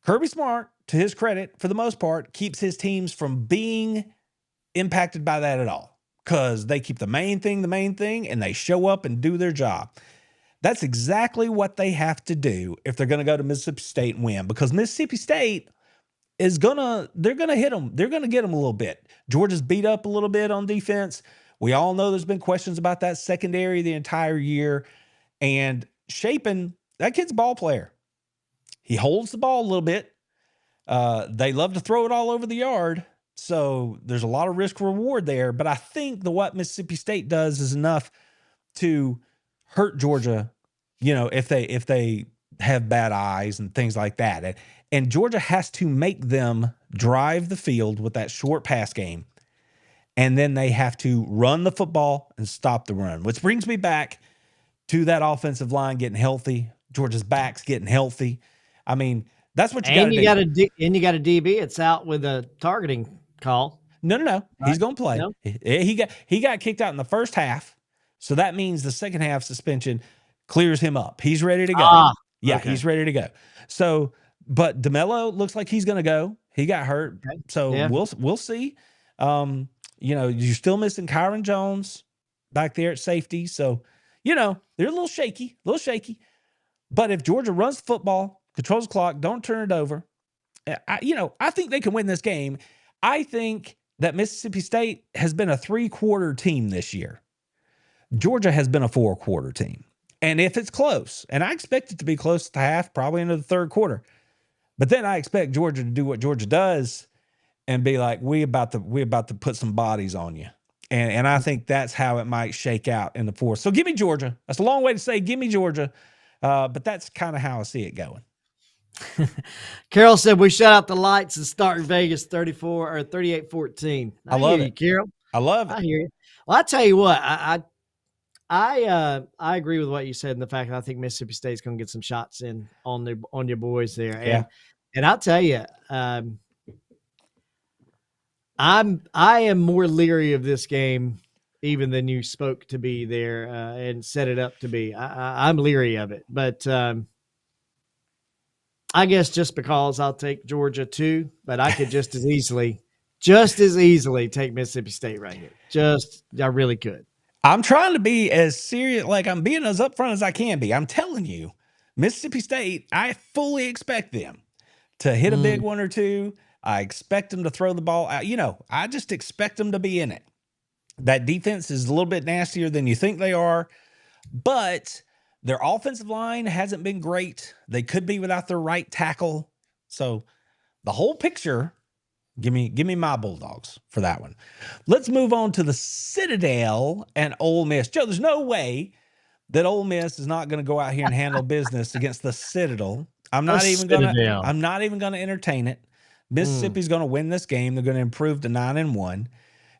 Speaker 1: Kirby Smart, to his credit, for the most part, keeps his teams from being impacted by that at all because they keep the main thing, and they show up and do their job. That's exactly what they have to do if they're going to go to Mississippi State and win, because Mississippi State they're going to hit them. They're going to get them a little bit. Georgia's beat up a little bit on defense. We all know there's been questions about that secondary the entire year, and Shapen, that kid's a ball player. He holds the ball a little bit. They love to throw it all over the yard. So there's a lot of risk reward there, but I think what Mississippi State does is enough to hurt Georgia, if they have bad eyes and things like that. And Georgia has to make them drive the field with that short pass game. And then they have to run the football and stop the run, which brings me back to that offensive line getting healthy. Georgia's back's getting healthy. I mean, that's what you got to do.
Speaker 2: And you got a DB. It's out with a targeting call.
Speaker 1: No. He's going to play. No? He got kicked out in the first half. So that means the second half suspension clears him up. He's ready to go. Okay. He's ready to go. So, but DeMello looks like he's going to go. He got hurt. Okay. So we'll see. You're still missing Kyron Jones back there at safety. So, they're a little shaky. But if Georgia runs the football, controls the clock, don't turn it over, I think they can win this game. I think that Mississippi State has been a 3-quarter team this year. Georgia has been a 4-quarter team. And if it's close, and I expect it to be close to half, probably into the third quarter, but then I expect Georgia to do what Georgia does and be like, we about to put some bodies on you. And I think that's how it might shake out in the fourth. So give me Georgia. That's a long way to say give me Georgia. But that's kind of how I see it going.
Speaker 2: Carol said we shut out the lights and start in Vegas 38-14.
Speaker 1: I love it,
Speaker 2: Carol.
Speaker 1: I love it.
Speaker 2: I hear you. Well, I tell you what, I agree with what you said in the fact that I think Mississippi State's going to get some shots in on your boys there. And I'll tell you, I am more leery of this game even than you spoke to be there and set it up to be. I'm leery of it, but I guess just because I'll take Georgia too, but I could just as easily take Mississippi State right here. I really could.
Speaker 1: I'm trying to be as serious, like I'm being as upfront as I can be. I'm telling you, Mississippi State, I fully expect them to hit a big one or two. I expect them to throw the ball out. I just expect them to be in it. That defense is a little bit nastier than you think they are, but their offensive line hasn't been great. They could be without their right tackle. So the whole picture, give me my Bulldogs for that one. Let's move on to the Citadel and Ole Miss. Joe, there's no way that Ole Miss is not going to go out here and handle business against the Citadel. I'm not even
Speaker 2: Citadel.
Speaker 1: going to entertain it. Mississippi's going to win this game. They're going to improve to 9-1.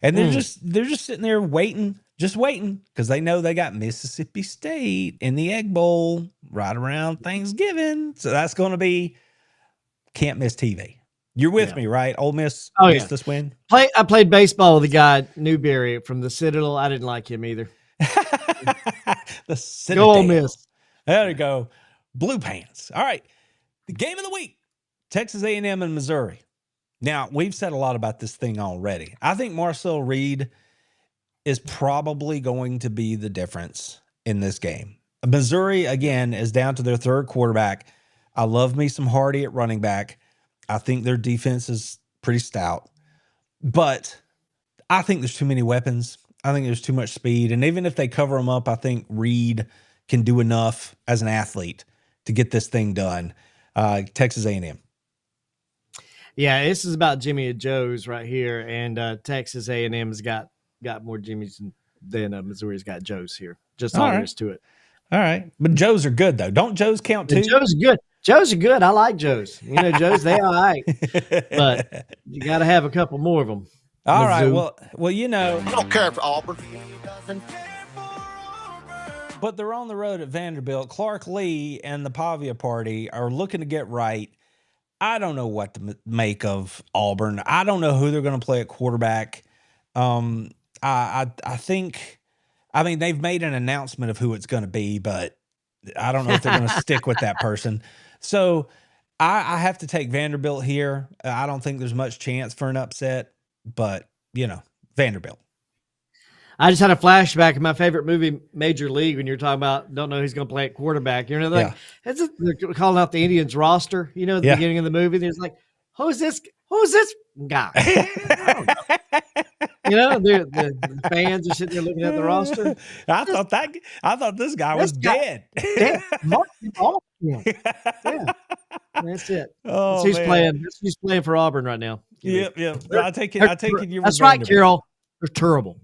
Speaker 1: And they're just sitting there waiting because they know they got Mississippi State in the Egg Bowl right around Thanksgiving. So that's going to be can't miss TV. You're with me, right? Ole Miss gets this win.
Speaker 2: I played baseball with a guy, Newberry from the Citadel. I didn't like him either.
Speaker 1: The Citadel.
Speaker 2: Go Ole Miss.
Speaker 1: There you go. Blue Pants. All right. The game of the week, Texas A&M and Missouri. Now, we've said a lot about this thing already. I think Marcel Reed is probably going to be the difference in this game. Missouri, again, is down to their third quarterback. I love me some Hardy at running back. I think their defense is pretty stout. But I think there's too many weapons. I think there's too much speed. And even if they cover them up, I think Reed can do enough as an athlete to get this thing done. Texas A&M.
Speaker 2: Yeah, this is about Jimmy and Joe's right here, and Texas A&M's got more Jimmys than Missouri's got Joe's here. Just all there is to it.
Speaker 1: All right, but Joe's are good though. Don't Joe's count too?
Speaker 2: Joe's good. Joe's are good. I like Joe's. You know, Joe's they all right, but you got to have a couple more of them.
Speaker 1: All right. Well, you know,
Speaker 3: I don't care for Auburn.
Speaker 1: But they're on the road at Vanderbilt. Clark Lee and the Pavia party are looking to get right. I don't know what to make of Auburn. I don't know who they're going to play at quarterback. I think, I mean, they've made an announcement of who it's going to be, but I don't know if they're going to stick with that person. So I have to take Vanderbilt here. I don't think there's much chance for an upset, but you know, Vanderbilt.
Speaker 2: I just had a flashback of my favorite movie, Major League, when you're talking about don't know who's going to play at quarterback. You know, like they're calling out the Indians roster. You know, at the beginning of the movie, there's like, who's this guy? I don't know. You know, the fans are sitting there looking at the roster.
Speaker 1: I thought this guy was dead.
Speaker 2: Yeah, that's it.
Speaker 1: Oh,
Speaker 2: he's playing. He's playing for Auburn right now.
Speaker 1: Yep. I take it.
Speaker 2: That's right, Carol. They're terrible.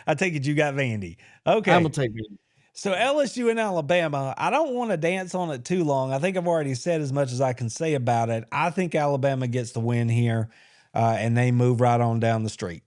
Speaker 1: I take it you got Vandy. Okay.
Speaker 2: I'm going to take Vandy.
Speaker 1: So LSU and Alabama, I don't want to dance on it too long. I think I've already said as much as I can say about it. I think Alabama gets the win here, and they move right on down the street.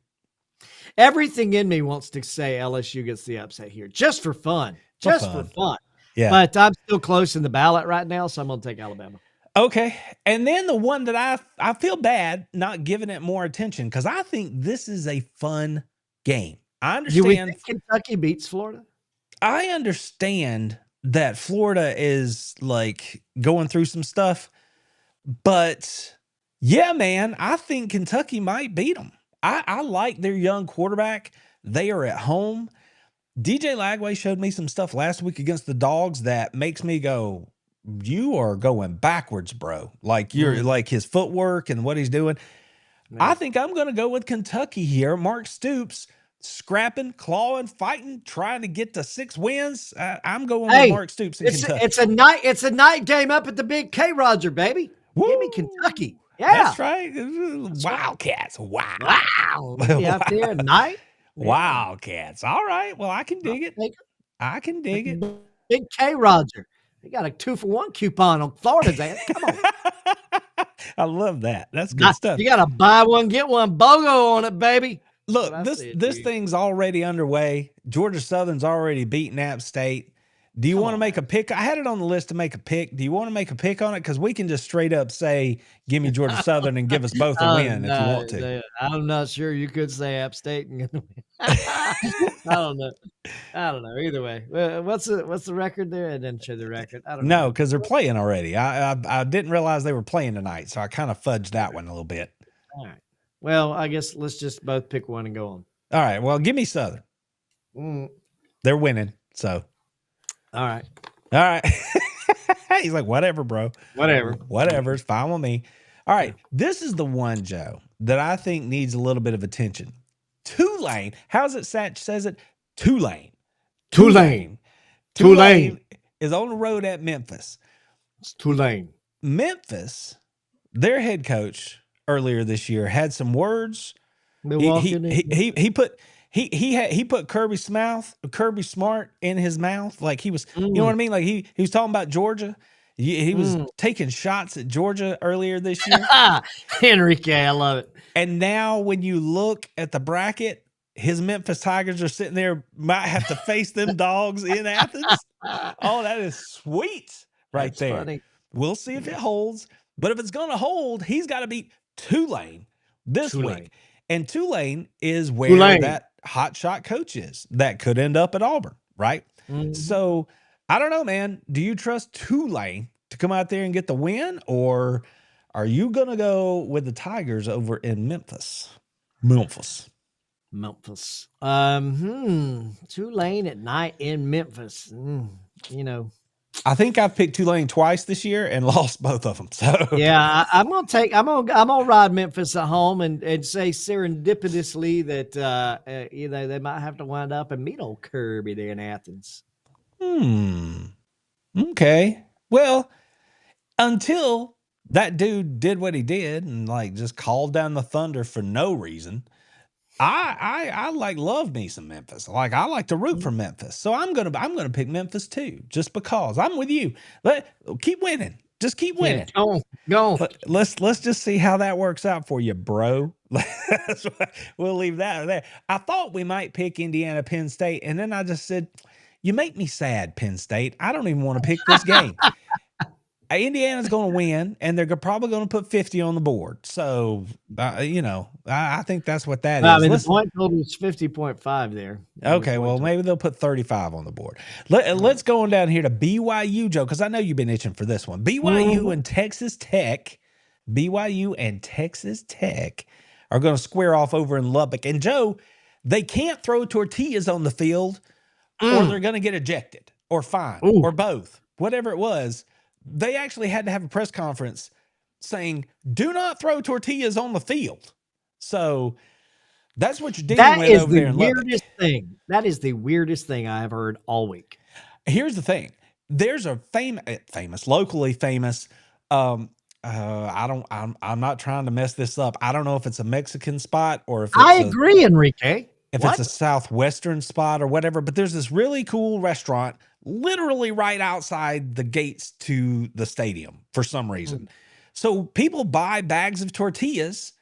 Speaker 2: Everything in me wants to say LSU gets the upset here, just for fun. For fun.
Speaker 1: Yeah.
Speaker 2: But I'm still close in the ballot right now, so I'm going to take Alabama.
Speaker 1: Okay. And then the one that I feel bad not giving it more attention because I think this is a fun game. I understand.
Speaker 2: Do we think Kentucky beats Florida?
Speaker 1: I understand that Florida is like going through some stuff, but yeah, man, I think Kentucky might beat them. I like their young quarterback. They are at home. DJ Lagway showed me some stuff last week against the Dogs that makes me go, you are going backwards, bro. Like you're like his footwork and what he's doing. Man. I think I'm going to go with Kentucky here. Mark Stoops scrapping, clawing, fighting, trying to get to 6 wins. I'm going with Mark Stoops in Kentucky.
Speaker 2: It's a night game up at the big K. Roger, baby. Woo. Give me Kentucky. Yeah,
Speaker 1: that's right. Wildcats. Wow.
Speaker 2: Out there at night.
Speaker 1: Wildcats. All right. Well, I can dig it. I can dig it.
Speaker 2: Big K. Roger. They got a 2-for-1 coupon on Florida's ass. Come on.
Speaker 1: I love that. That's good stuff.
Speaker 2: You got to buy one, get one BOGO on it, baby.
Speaker 1: Look, this thing's already underway. Georgia Southern's already beaten App State. Do you want to make a pick? I had it on the list to make a pick. Do you want to make a pick on it? Because we can just straight up say, give me Georgia Southern and give us both a win if you want to.
Speaker 2: I'm not sure you could say App State and I don't know. Either way. What's the record there? I didn't show the record. I don't know.
Speaker 1: No, because they're playing already. I didn't realize they were playing tonight, so I kind of fudged that one a little bit.
Speaker 2: All right. Well, I guess let's just both pick one and go on.
Speaker 1: All right. Well, give me Southern. They're winning, so.
Speaker 2: All right.
Speaker 1: He's like, whatever, bro. Whatever. It's fine with me. All right. This is the one, Joe, that I think needs a little bit of attention. Tulane. How's it Satch says it? Tulane is on the road at Memphis.
Speaker 2: It's Tulane.
Speaker 1: Memphis, their head coach earlier this year had some words. He he put Kirby Smart in his mouth, like he was, you know what I mean? Like he was talking about Georgia. He was taking shots at Georgia earlier this year.
Speaker 2: Enrique, I love it.
Speaker 1: And now when you look at the bracket, his Memphis Tigers are sitting there, might have to face them dogs in Athens. Oh, that is sweet right
Speaker 2: That's
Speaker 1: there.
Speaker 2: funny.
Speaker 1: We'll see if it holds. But if it's going to hold, he's got to beat Tulane this week. And Tulane is where that hotshot coach is that could end up at Auburn, right? So I don't know, man. Do you trust Tulane to come out there and get the win, or are you going to go with the Tigers over in Memphis?
Speaker 2: Tulane at night in Memphis. You know,
Speaker 1: I think I've picked Tulane twice this year and lost both of them. So
Speaker 2: yeah, I'm gonna ride Memphis at home and say serendipitously that they might have to wind up and meet old Kirby there in Athens.
Speaker 1: Okay. Well, until that dude did what he did and like just called down the thunder for no reason, I like love me some Memphis. Like I like to root for Memphis. So I'm gonna pick Memphis too, just because. I'm with you. Keep winning. Just keep winning.
Speaker 2: Go.
Speaker 1: Let's just see how that works out for you, bro. We'll leave that there. I thought we might pick Indiana Penn State, and then I just said, you make me sad, Penn State. I don't even want to pick this game. Indiana's going to win, and they're probably going to put 50 on the board. So, I think that's what that is.
Speaker 2: I mean, the point total is 50.5 there.
Speaker 1: Okay, well, maybe they'll put 35 on the board. Let's go on down here to BYU, Joe, because I know you've been itching for this one. BYU and Texas Tech. BYU and Texas Tech are going to square off over in Lubbock. And, Joe, they can't throw tortillas on the field or they're going to get ejected or fined or both, whatever it was. They actually had to have a press conference saying, do not throw tortillas on the field. So that's what you're dealing with over there in Lubbock.
Speaker 2: That is the weirdest thing I have heard all week.
Speaker 1: Here's the thing. There's a locally famous, I'm not trying to mess this up. I don't know if it's a Mexican spot or if it's
Speaker 2: I agree, Enrique.
Speaker 1: If it's a Southwestern spot or whatever, but there's this really cool restaurant literally right outside the gates to the stadium for some reason. So people buy bags of tortillas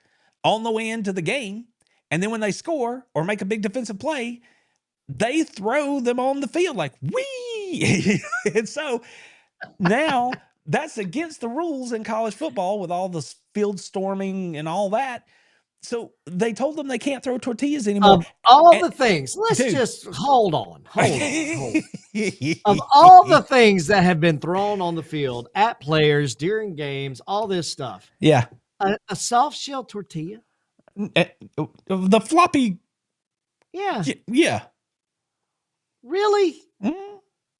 Speaker 1: on the way into the game, and then when they score or make a big defensive play, they throw them on the field like, wee! And so now that's against the rules in college football with all the field storming and all that. So they told them they can't throw tortillas anymore.
Speaker 2: Of the things, just hold on. Of all the things that have been thrown on the field at players during games, all this stuff.
Speaker 1: Yeah.
Speaker 2: A soft shell tortilla.
Speaker 1: The floppy.
Speaker 2: Yeah.
Speaker 1: Yeah.
Speaker 2: Really?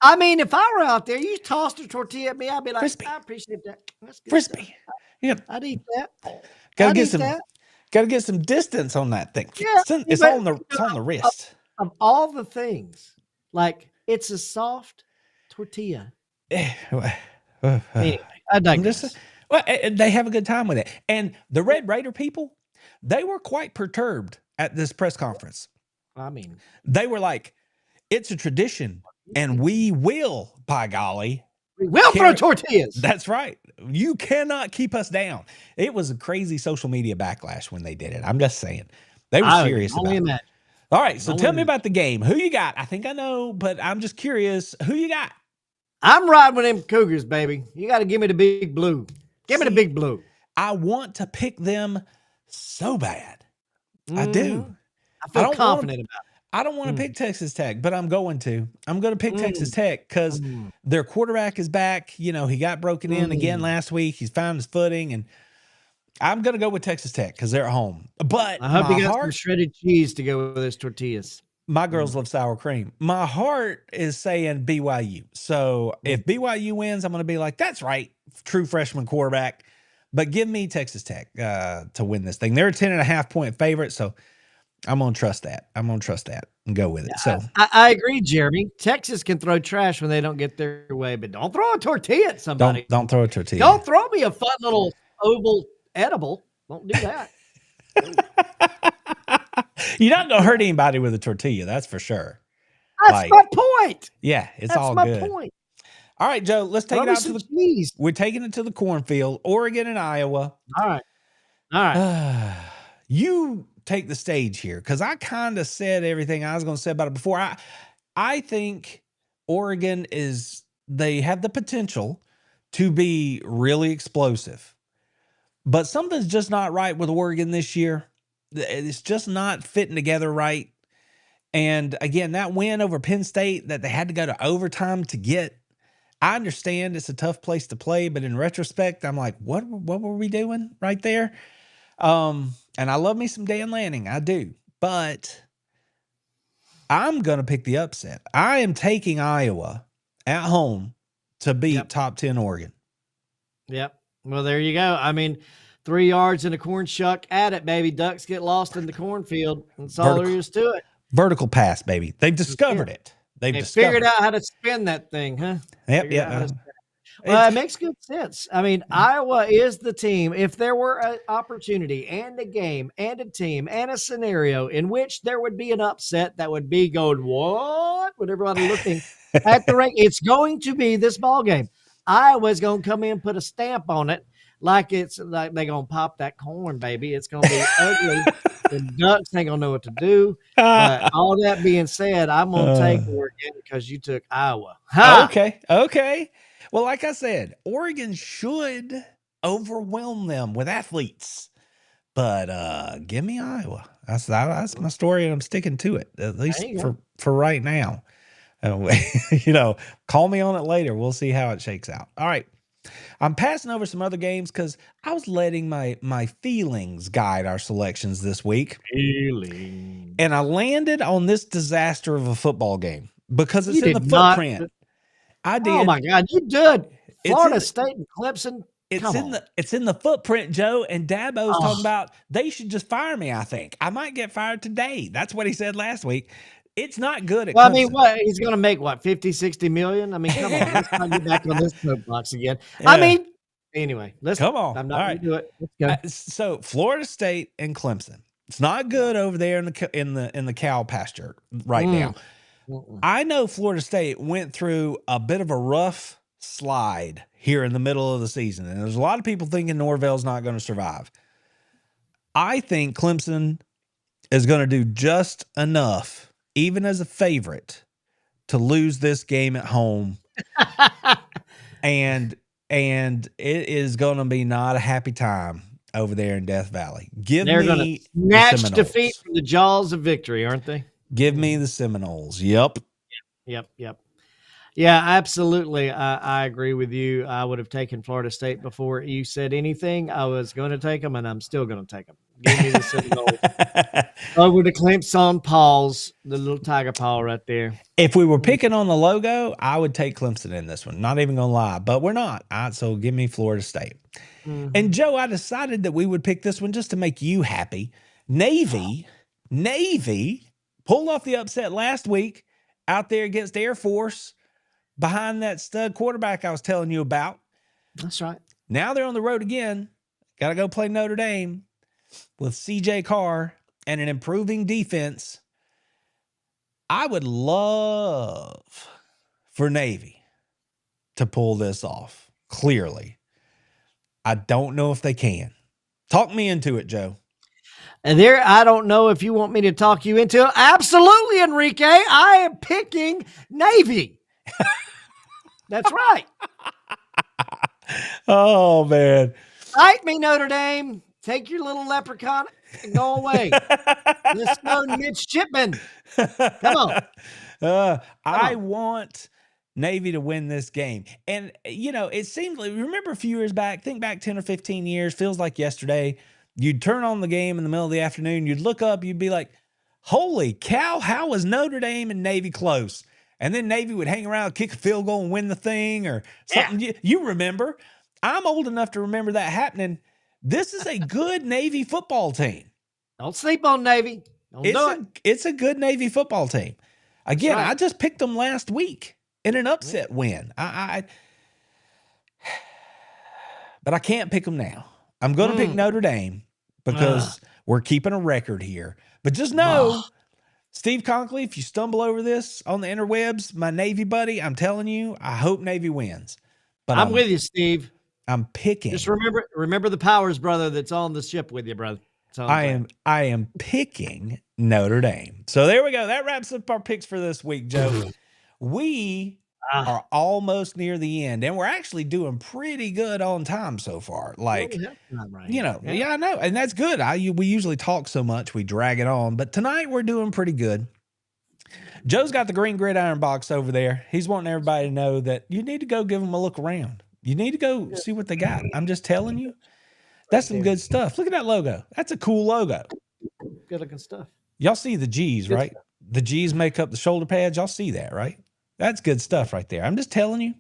Speaker 2: I mean, if I were out there, you tossed a tortilla at me, I'd be like, crispy. I appreciate that. That's good
Speaker 1: crispy.
Speaker 2: Yeah. I'd eat that.
Speaker 1: Gotta get some distance on that thing.
Speaker 2: Yeah,
Speaker 1: it's on the wrist.
Speaker 2: Of all the things, like it's a soft tortilla. Anyway, I digress.
Speaker 1: They have a good time with it. And the Red Raider people, they were quite perturbed at this press conference.
Speaker 2: I mean,
Speaker 1: they were like, it's a tradition, and we will, by golly,
Speaker 2: we will throw tortillas.
Speaker 1: That's right. You cannot keep us down. It was a crazy social media backlash when they did it. I'm just saying. They were serious about it. All right, so tell me about the game. Who you got? I think I know, but I'm just curious. Who you got?
Speaker 2: I'm riding with them Cougars, baby. You got to give me the big blue. Give me the big blue.
Speaker 1: I want to pick them so bad. I do.
Speaker 2: I feel confident about it.
Speaker 1: I don't want to pick Texas Tech, but I'm going to. I'm going to pick Texas Tech because their quarterback is back. You know, he got broken in again last week. He's found his footing, and I'm going to go with Texas Tech because they're at home. But
Speaker 2: I hope you got some shredded cheese to go with his tortillas.
Speaker 1: My girls love sour cream. My heart is saying BYU. So if BYU wins, I'm going to be like, that's right, true freshman quarterback. But give me Texas Tech to win this thing. They're a 10.5-point favorite, so I'm going to trust that. I'm going to trust that and go with it. So
Speaker 2: I agree, Jeremy. Texas can throw trash when they don't get their way, but don't throw a tortilla at somebody.
Speaker 1: Don't throw a tortilla.
Speaker 2: Don't throw me a fun little oval edible. Don't do that.
Speaker 1: You're not gonna hurt anybody with a tortilla, that's for sure.
Speaker 2: That's my point.
Speaker 1: Yeah, it's
Speaker 2: That's
Speaker 1: all
Speaker 2: my
Speaker 1: good.
Speaker 2: point.
Speaker 1: All right, Joe, let's take
Speaker 2: Throw
Speaker 1: it
Speaker 2: me
Speaker 1: out to
Speaker 2: some
Speaker 1: the.
Speaker 2: cheese.
Speaker 1: We're taking it to the cornfield, Oregon and Iowa.
Speaker 2: All right.
Speaker 1: You take the stage here because I kind of said everything I was going to say about it before. I think Oregon they have the potential to be really explosive, but something's just not right with Oregon this year. It's just not fitting together right. And again, that win over Penn State that they had to go to overtime to get, I understand it's a tough place to play, but in retrospect, I'm like, what were we doing right there? And I love me some Dan Lanning. I do, but I'm going to pick the upset. I am taking Iowa at home to beat top 10 Oregon.
Speaker 2: Yep. Well, there you go. I mean, 3 yards in a corn shuck at it, baby. Ducks get lost in the cornfield. That's all there is to it.
Speaker 1: Vertical pass, baby. They've discovered it. They
Speaker 2: figured out how to spin that thing, huh?
Speaker 1: Yep.
Speaker 2: Well, it makes good sense. I mean, Iowa is the team. If there were an opportunity and a game and a team and a scenario in which there would be an upset that would be going, what? With everybody looking at the rank, it's going to be this ball game. Iowa's going to come in, put a stamp on it like it's like they're going to pop that corn, baby. It's going to be ugly. The Ducks ain't going to know what to do. But all that being said, I'm going to take Oregon because you took Iowa. Ha!
Speaker 1: Okay. Well, like I said, Oregon should overwhelm them with athletes, but give me Iowa. That's my story, and I'm sticking to it, at least for right now. Call me on it later. We'll see how it shakes out. All right. I'm passing over some other games because I was letting my feelings guide our selections this week. And I landed on this disaster of a football game because it's in the footprint. I did.
Speaker 2: Oh my God, you did. Florida State and Clemson.
Speaker 1: It's in the footprint, Joe. And Dabo's talking about they should just fire me. I think I might get fired today. That's what he said last week. It's not good at Clemson.
Speaker 2: I mean, what he's going to make? What 50-60 million? I mean, come on, let's not get back on this soapbox again. Yeah. I mean, anyway, let's
Speaker 1: come on.
Speaker 2: I'm not going to do it. Let's go.
Speaker 1: So Florida State and Clemson. It's not good over there in the cow pasture right now. I know Florida State went through a bit of a rough slide here in the middle of the season, and there's a lot of people thinking Norvell's not going to survive. I think Clemson is going to do just enough, even as a favorite, to lose this game at home, and it is going to be not a happy time over there in Death Valley.
Speaker 2: They're going to snatch defeat from the jaws of victory, aren't they?
Speaker 1: Give me the Seminoles. Yep.
Speaker 2: Yeah, absolutely. I agree with you. I would have taken Florida State before you said anything. I was going to take them, and I'm still going to take them. Give me the Seminoles. Over to Clemson paws, the little tiger paw right there.
Speaker 1: If we were picking on the logo, I would take Clemson in this one. Not even going to lie, but we're not. So give me Florida State. And Joe, I decided that we would pick this one just to make you happy. Navy pulled off the upset last week out there against Air Force behind that stud quarterback I was telling you about.
Speaker 2: That's right.
Speaker 1: Now they're on the road again. Got to go play Notre Dame with CJ Carr and an improving defense. I would love for Navy to pull this off. Clearly. I don't know if they can. Talk me into it, Joe.
Speaker 2: And I don't know if you want me to talk you into it. Absolutely, Enrique. I am picking Navy. That's right.
Speaker 1: Oh, man.
Speaker 2: Fight me, Notre Dame. Take your little leprechaun and go away. Let's go, midshipman. Come on.
Speaker 1: I want Navy to win this game. And, it seems like, remember a few years back, think back 10 or 15 years, feels like yesterday. You'd turn on the game in the middle of the afternoon. You'd look up. You'd be like, holy cow, how was Notre Dame and Navy close? And then Navy would hang around, kick a field goal and win the thing or something. Yeah. You remember. I'm old enough to remember that happening. This is a good Navy football team.
Speaker 2: Don't sleep on Navy.
Speaker 1: It's a good Navy football team. Again, right. I just picked them last week in an upset win. But I can't pick them now. I'm going to pick Notre Dame because We're keeping a record here. But just know, Steve Conkley, if you stumble over this on the interwebs, my Navy buddy, I'm telling you, I hope Navy wins. But
Speaker 2: I'm with you, Steve.
Speaker 1: I'm picking.
Speaker 2: Just remember the Powers brother that's on the ship with you, brother.
Speaker 1: I am picking Notre Dame. So there we go. That wraps up our picks for this week, Joe. We are almost near the end, and we're actually doing pretty good on time so far. Like, yeah, I know, and that's good. We usually talk so much, we drag it on, but tonight we're doing pretty good. Joe's got the green gridiron box over there. He's wanting everybody to know that you need to go give them a look around. You need to go see what they got. I'm just telling you. That's some good stuff. Look at that logo. That's a cool logo.
Speaker 2: Good looking stuff.
Speaker 1: Y'all see the G's, right? The G's make up the shoulder pads. Y'all see that, right? That's good stuff right there. I'm just telling you,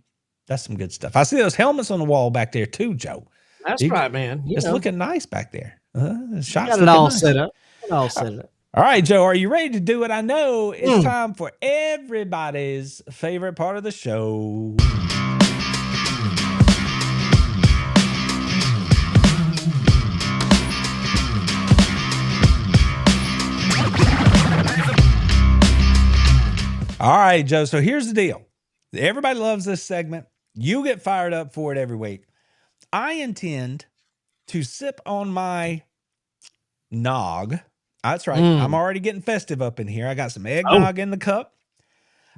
Speaker 1: that's some good stuff. I see those helmets on the wall back there too, Joe.
Speaker 2: That's right, man.
Speaker 1: It's looking nice back there.
Speaker 2: Shots got it all set up. All
Speaker 1: right, Joe, are you ready to do it? I know it's time for everybody's favorite part of the show. All right, Joe. So here's the deal. Everybody loves this segment. You get fired up for it every week. I intend to sip on my nog. That's right. I'm already getting festive up in here. I got some eggnog in the cup.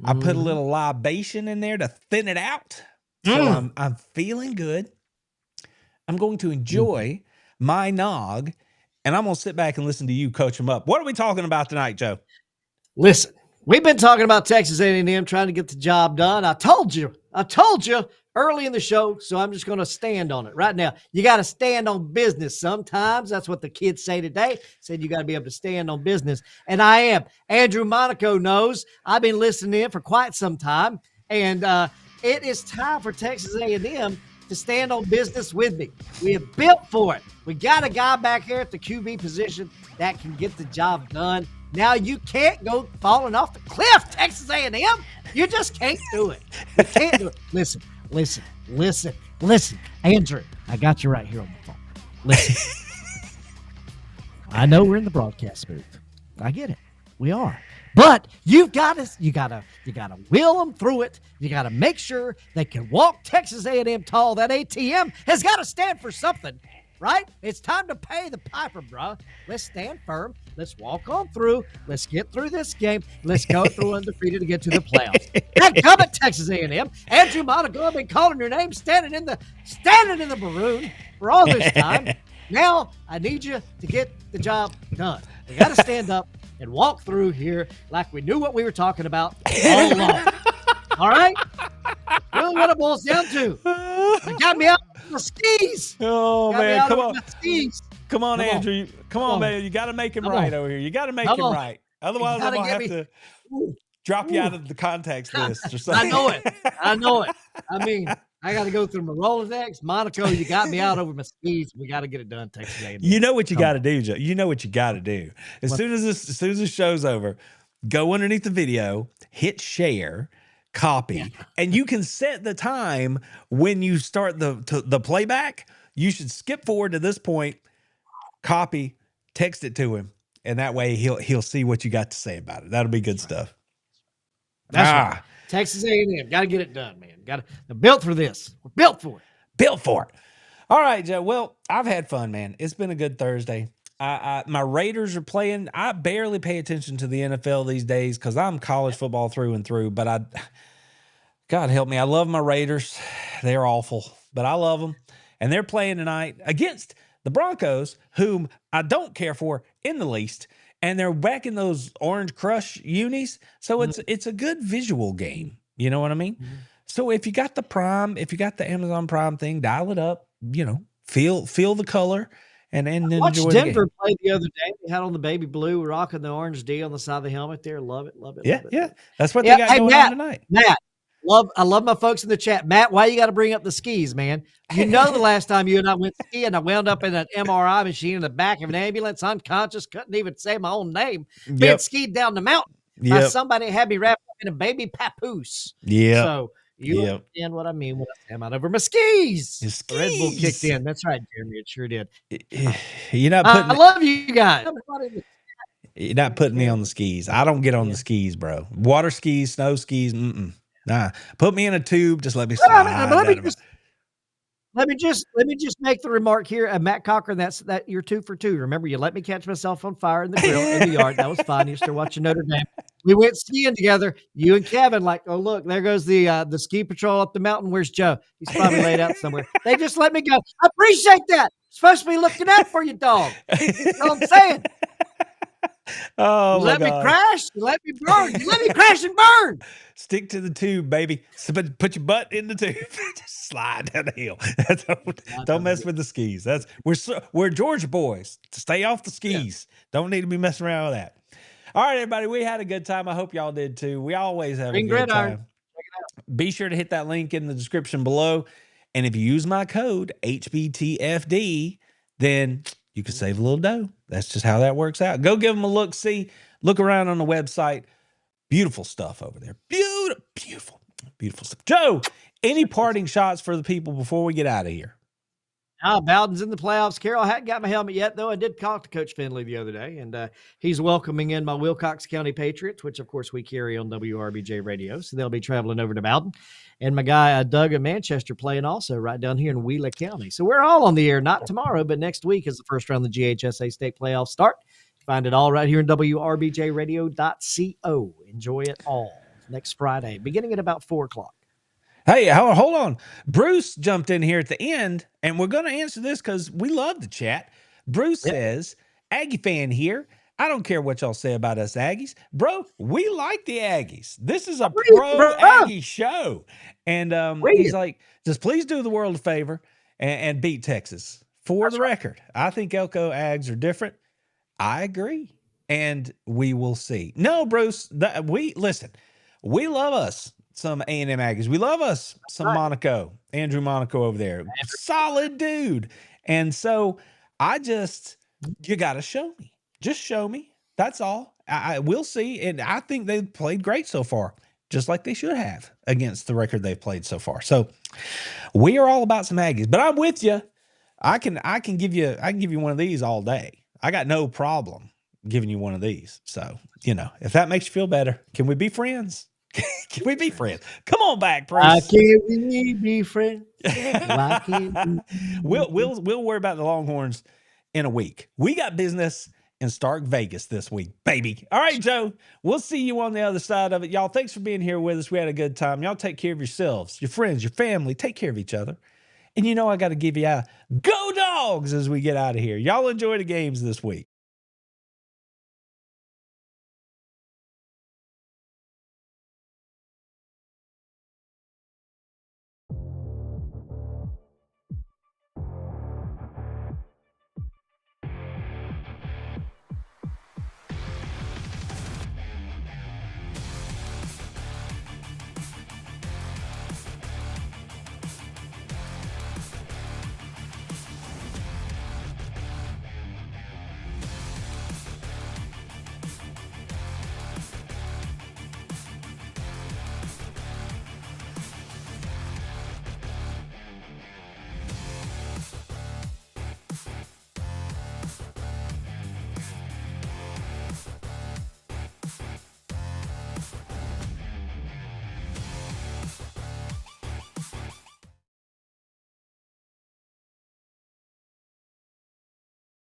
Speaker 1: I put a little libation in there to thin it out. So I'm feeling good. I'm going to enjoy my nog, and I'm going to sit back and listen to you coach them up. What are we talking about tonight, Joe?
Speaker 2: Listen. We've been talking about Texas A&M trying to get the job done. I told you early in the show, so I'm just going to stand on it right now. You got to stand on business sometimes. That's what the kids say today. Said you got to be able to stand on business, and I am. Andrew Monaco knows. I've been listening in for quite some time, and it is time for Texas A&M to stand on business with me. We have built for it. We got a guy back here at the QB position that can get the job done. Now you can't go falling off the cliff, Texas A&M. You just can't do it. You can't do it. Listen. Andrew, I got you right here on the phone. Listen. I know we're in the broadcast booth. I get it. We are. But you gotta wheel them through it. You gotta make sure they can walk Texas A&M tall. That ATM has got to stand for something. Right? It's time to pay the piper, bro. Let's stand firm. Let's walk on through. Let's get through this game. Let's go through undefeated to get to the playoffs. Hey, come at Texas A&M. Andrew Monaco, I've been calling your name, standing in the maroon for all this time. Now I need you to get the job done. We got to stand up and walk through here like we knew what we were talking about all along. All right? Really what it boils down to. You got me out on the skis.
Speaker 1: Oh, man. Come on. Come on,
Speaker 2: Come
Speaker 1: Andrew. Come on, man. You got to make him right over here. You got to make him right. Otherwise, I'm going to have to drop you out of the contacts list or something.
Speaker 2: I know it. I mean, I got to go through my Rolodex. Monaco, you got me out over my skis. We got to get it done, Texas A&M.
Speaker 1: You know what you got to do, Joe. You know what you got to do. As soon as this show's over, go underneath the video, hit share, copy, and you can set the time when you start the playback. You should skip forward to this point, copy, text it to him, and that way he'll see what you got to say about it. That'll be good stuff.
Speaker 2: That's right. Texas A&M, got to get it done, man. They're built for this. We're built for it.
Speaker 1: Built for it. All right, Joe. Well, I've had fun, man. It's been a good Thursday. My Raiders are playing. I barely pay attention to the NFL these days because I'm college football through and through. But God help me, I love my Raiders. They're awful, but I love them. And they're playing tonight against the Broncos, whom I don't care for in the least. And they're back in those Orange Crush unis. So it's a good visual game. You know what I mean? Mm-hmm. So if you got the Prime, if you got the Amazon Prime thing, dial it up, feel the color and enjoy
Speaker 2: watched
Speaker 1: the
Speaker 2: Denver
Speaker 1: game.
Speaker 2: play the other day. They had on the baby blue, rocking the orange D on the side of the helmet there. Love it.
Speaker 1: Yeah. That's what they got going on tonight.
Speaker 2: Matt, I love my folks in the chat. Matt, why you got to bring up the skis, man? You know the last time you and I went skiing, I wound up in an MRI machine in the back of an ambulance, unconscious, couldn't even say my own name, being skied down the mountain by somebody had me wrapped up in a baby papoose.
Speaker 1: Yeah.
Speaker 2: So, You
Speaker 1: Yep.
Speaker 2: understand what I mean when I say I'm out over my skis.
Speaker 1: Your
Speaker 2: The Red Bull kicked
Speaker 1: skis.
Speaker 2: in. That's right, Jeremy. It sure did.
Speaker 1: You're not
Speaker 2: I
Speaker 1: putting
Speaker 2: love you guys.
Speaker 1: you're not putting me on the skis. I don't get on the skis, bro. Water skis, snow skis. Nah. Put me in a tube. Just let me slide.
Speaker 2: Let me just make the remark here, Matt Cochran. That you're 2 for 2. Remember, you let me catch myself on fire in the grill in the yard. That was fine. You're still watching Notre Dame. We went skiing together. You and Kevin, like, oh look, there goes the ski patrol up the mountain. Where's Joe? He's probably laid out somewhere. They just let me go. I appreciate that. Supposed to be looking out for you, dog. You know what I'm saying?
Speaker 1: Oh,
Speaker 2: you
Speaker 1: my
Speaker 2: let
Speaker 1: God.
Speaker 2: me crash. You let me burn. You let me crash and burn.
Speaker 1: Stick to the tube, baby. Put your butt in the tube. Just slide down the hill. Don't mess with the skis. We're Georgia boys. Stay off the skis. Yeah. Don't need to be messing around with that. All right, everybody. We had a good time. I hope y'all did too. We always have a good time. Be sure to hit that link in the description below. And if you use my code HBTFD, then you can save a little dough. That's just how that works out. Go give them a look. Look around on the website. Beautiful stuff over there. Beautiful stuff. Joe, any parting shots for the people before we get out of here?
Speaker 2: Bowden's in the playoffs. Carol, I hadn't got my helmet yet, though. I did talk to Coach Finley the other day, and he's welcoming in my Wilcox County Patriots, which, of course, we carry on WRBJ radio. So they'll be traveling over to Bowden. And my guy, Doug in Manchester, playing also right down here in Wheeler County. So we're all on the air, not tomorrow, but next week is the first round of the GHSA state playoffs start. Find it all right here in WRBJradio.co. Enjoy it all next Friday, beginning at about 4 o'clock.
Speaker 1: Hey, hold on. Bruce jumped in here at the end, and we're going to answer this because we love the chat. Bruce says, Aggie fan here. I don't care what y'all say about us Aggies. Bro, we like the Aggies. This is a pro-Aggie show. And he's like, just please do the world a favor and beat Texas. For the record, I think Elko Ags are different. I agree. And we will see. No, Bruce, we love us some A&M Aggies. We love us some Monaco, Andrew Monaco over there. Solid dude. And so you got to show me. Just show me. That's all. I will see. And I think they've played great so far, just like they should have against the record they've played so far. So we are all about some Aggies, but I'm with you. I can give you one of these all day. I got no problem giving you one of these. So, if that makes you feel better, can we be friends? Can we be friends? Come on back, Bruce.
Speaker 2: Why can't we be friends? Why can't we?
Speaker 1: We'll worry about the Longhorns in a week. We got business in Stark Vegas this week, baby. All right, Joe. We'll see you on the other side of it. Y'all, thanks for being here with us. We had a good time. Y'all take care of yourselves, your friends, your family. Take care of each other. And I got to give you a go Dogs as we get out of here. Y'all enjoy the games this week.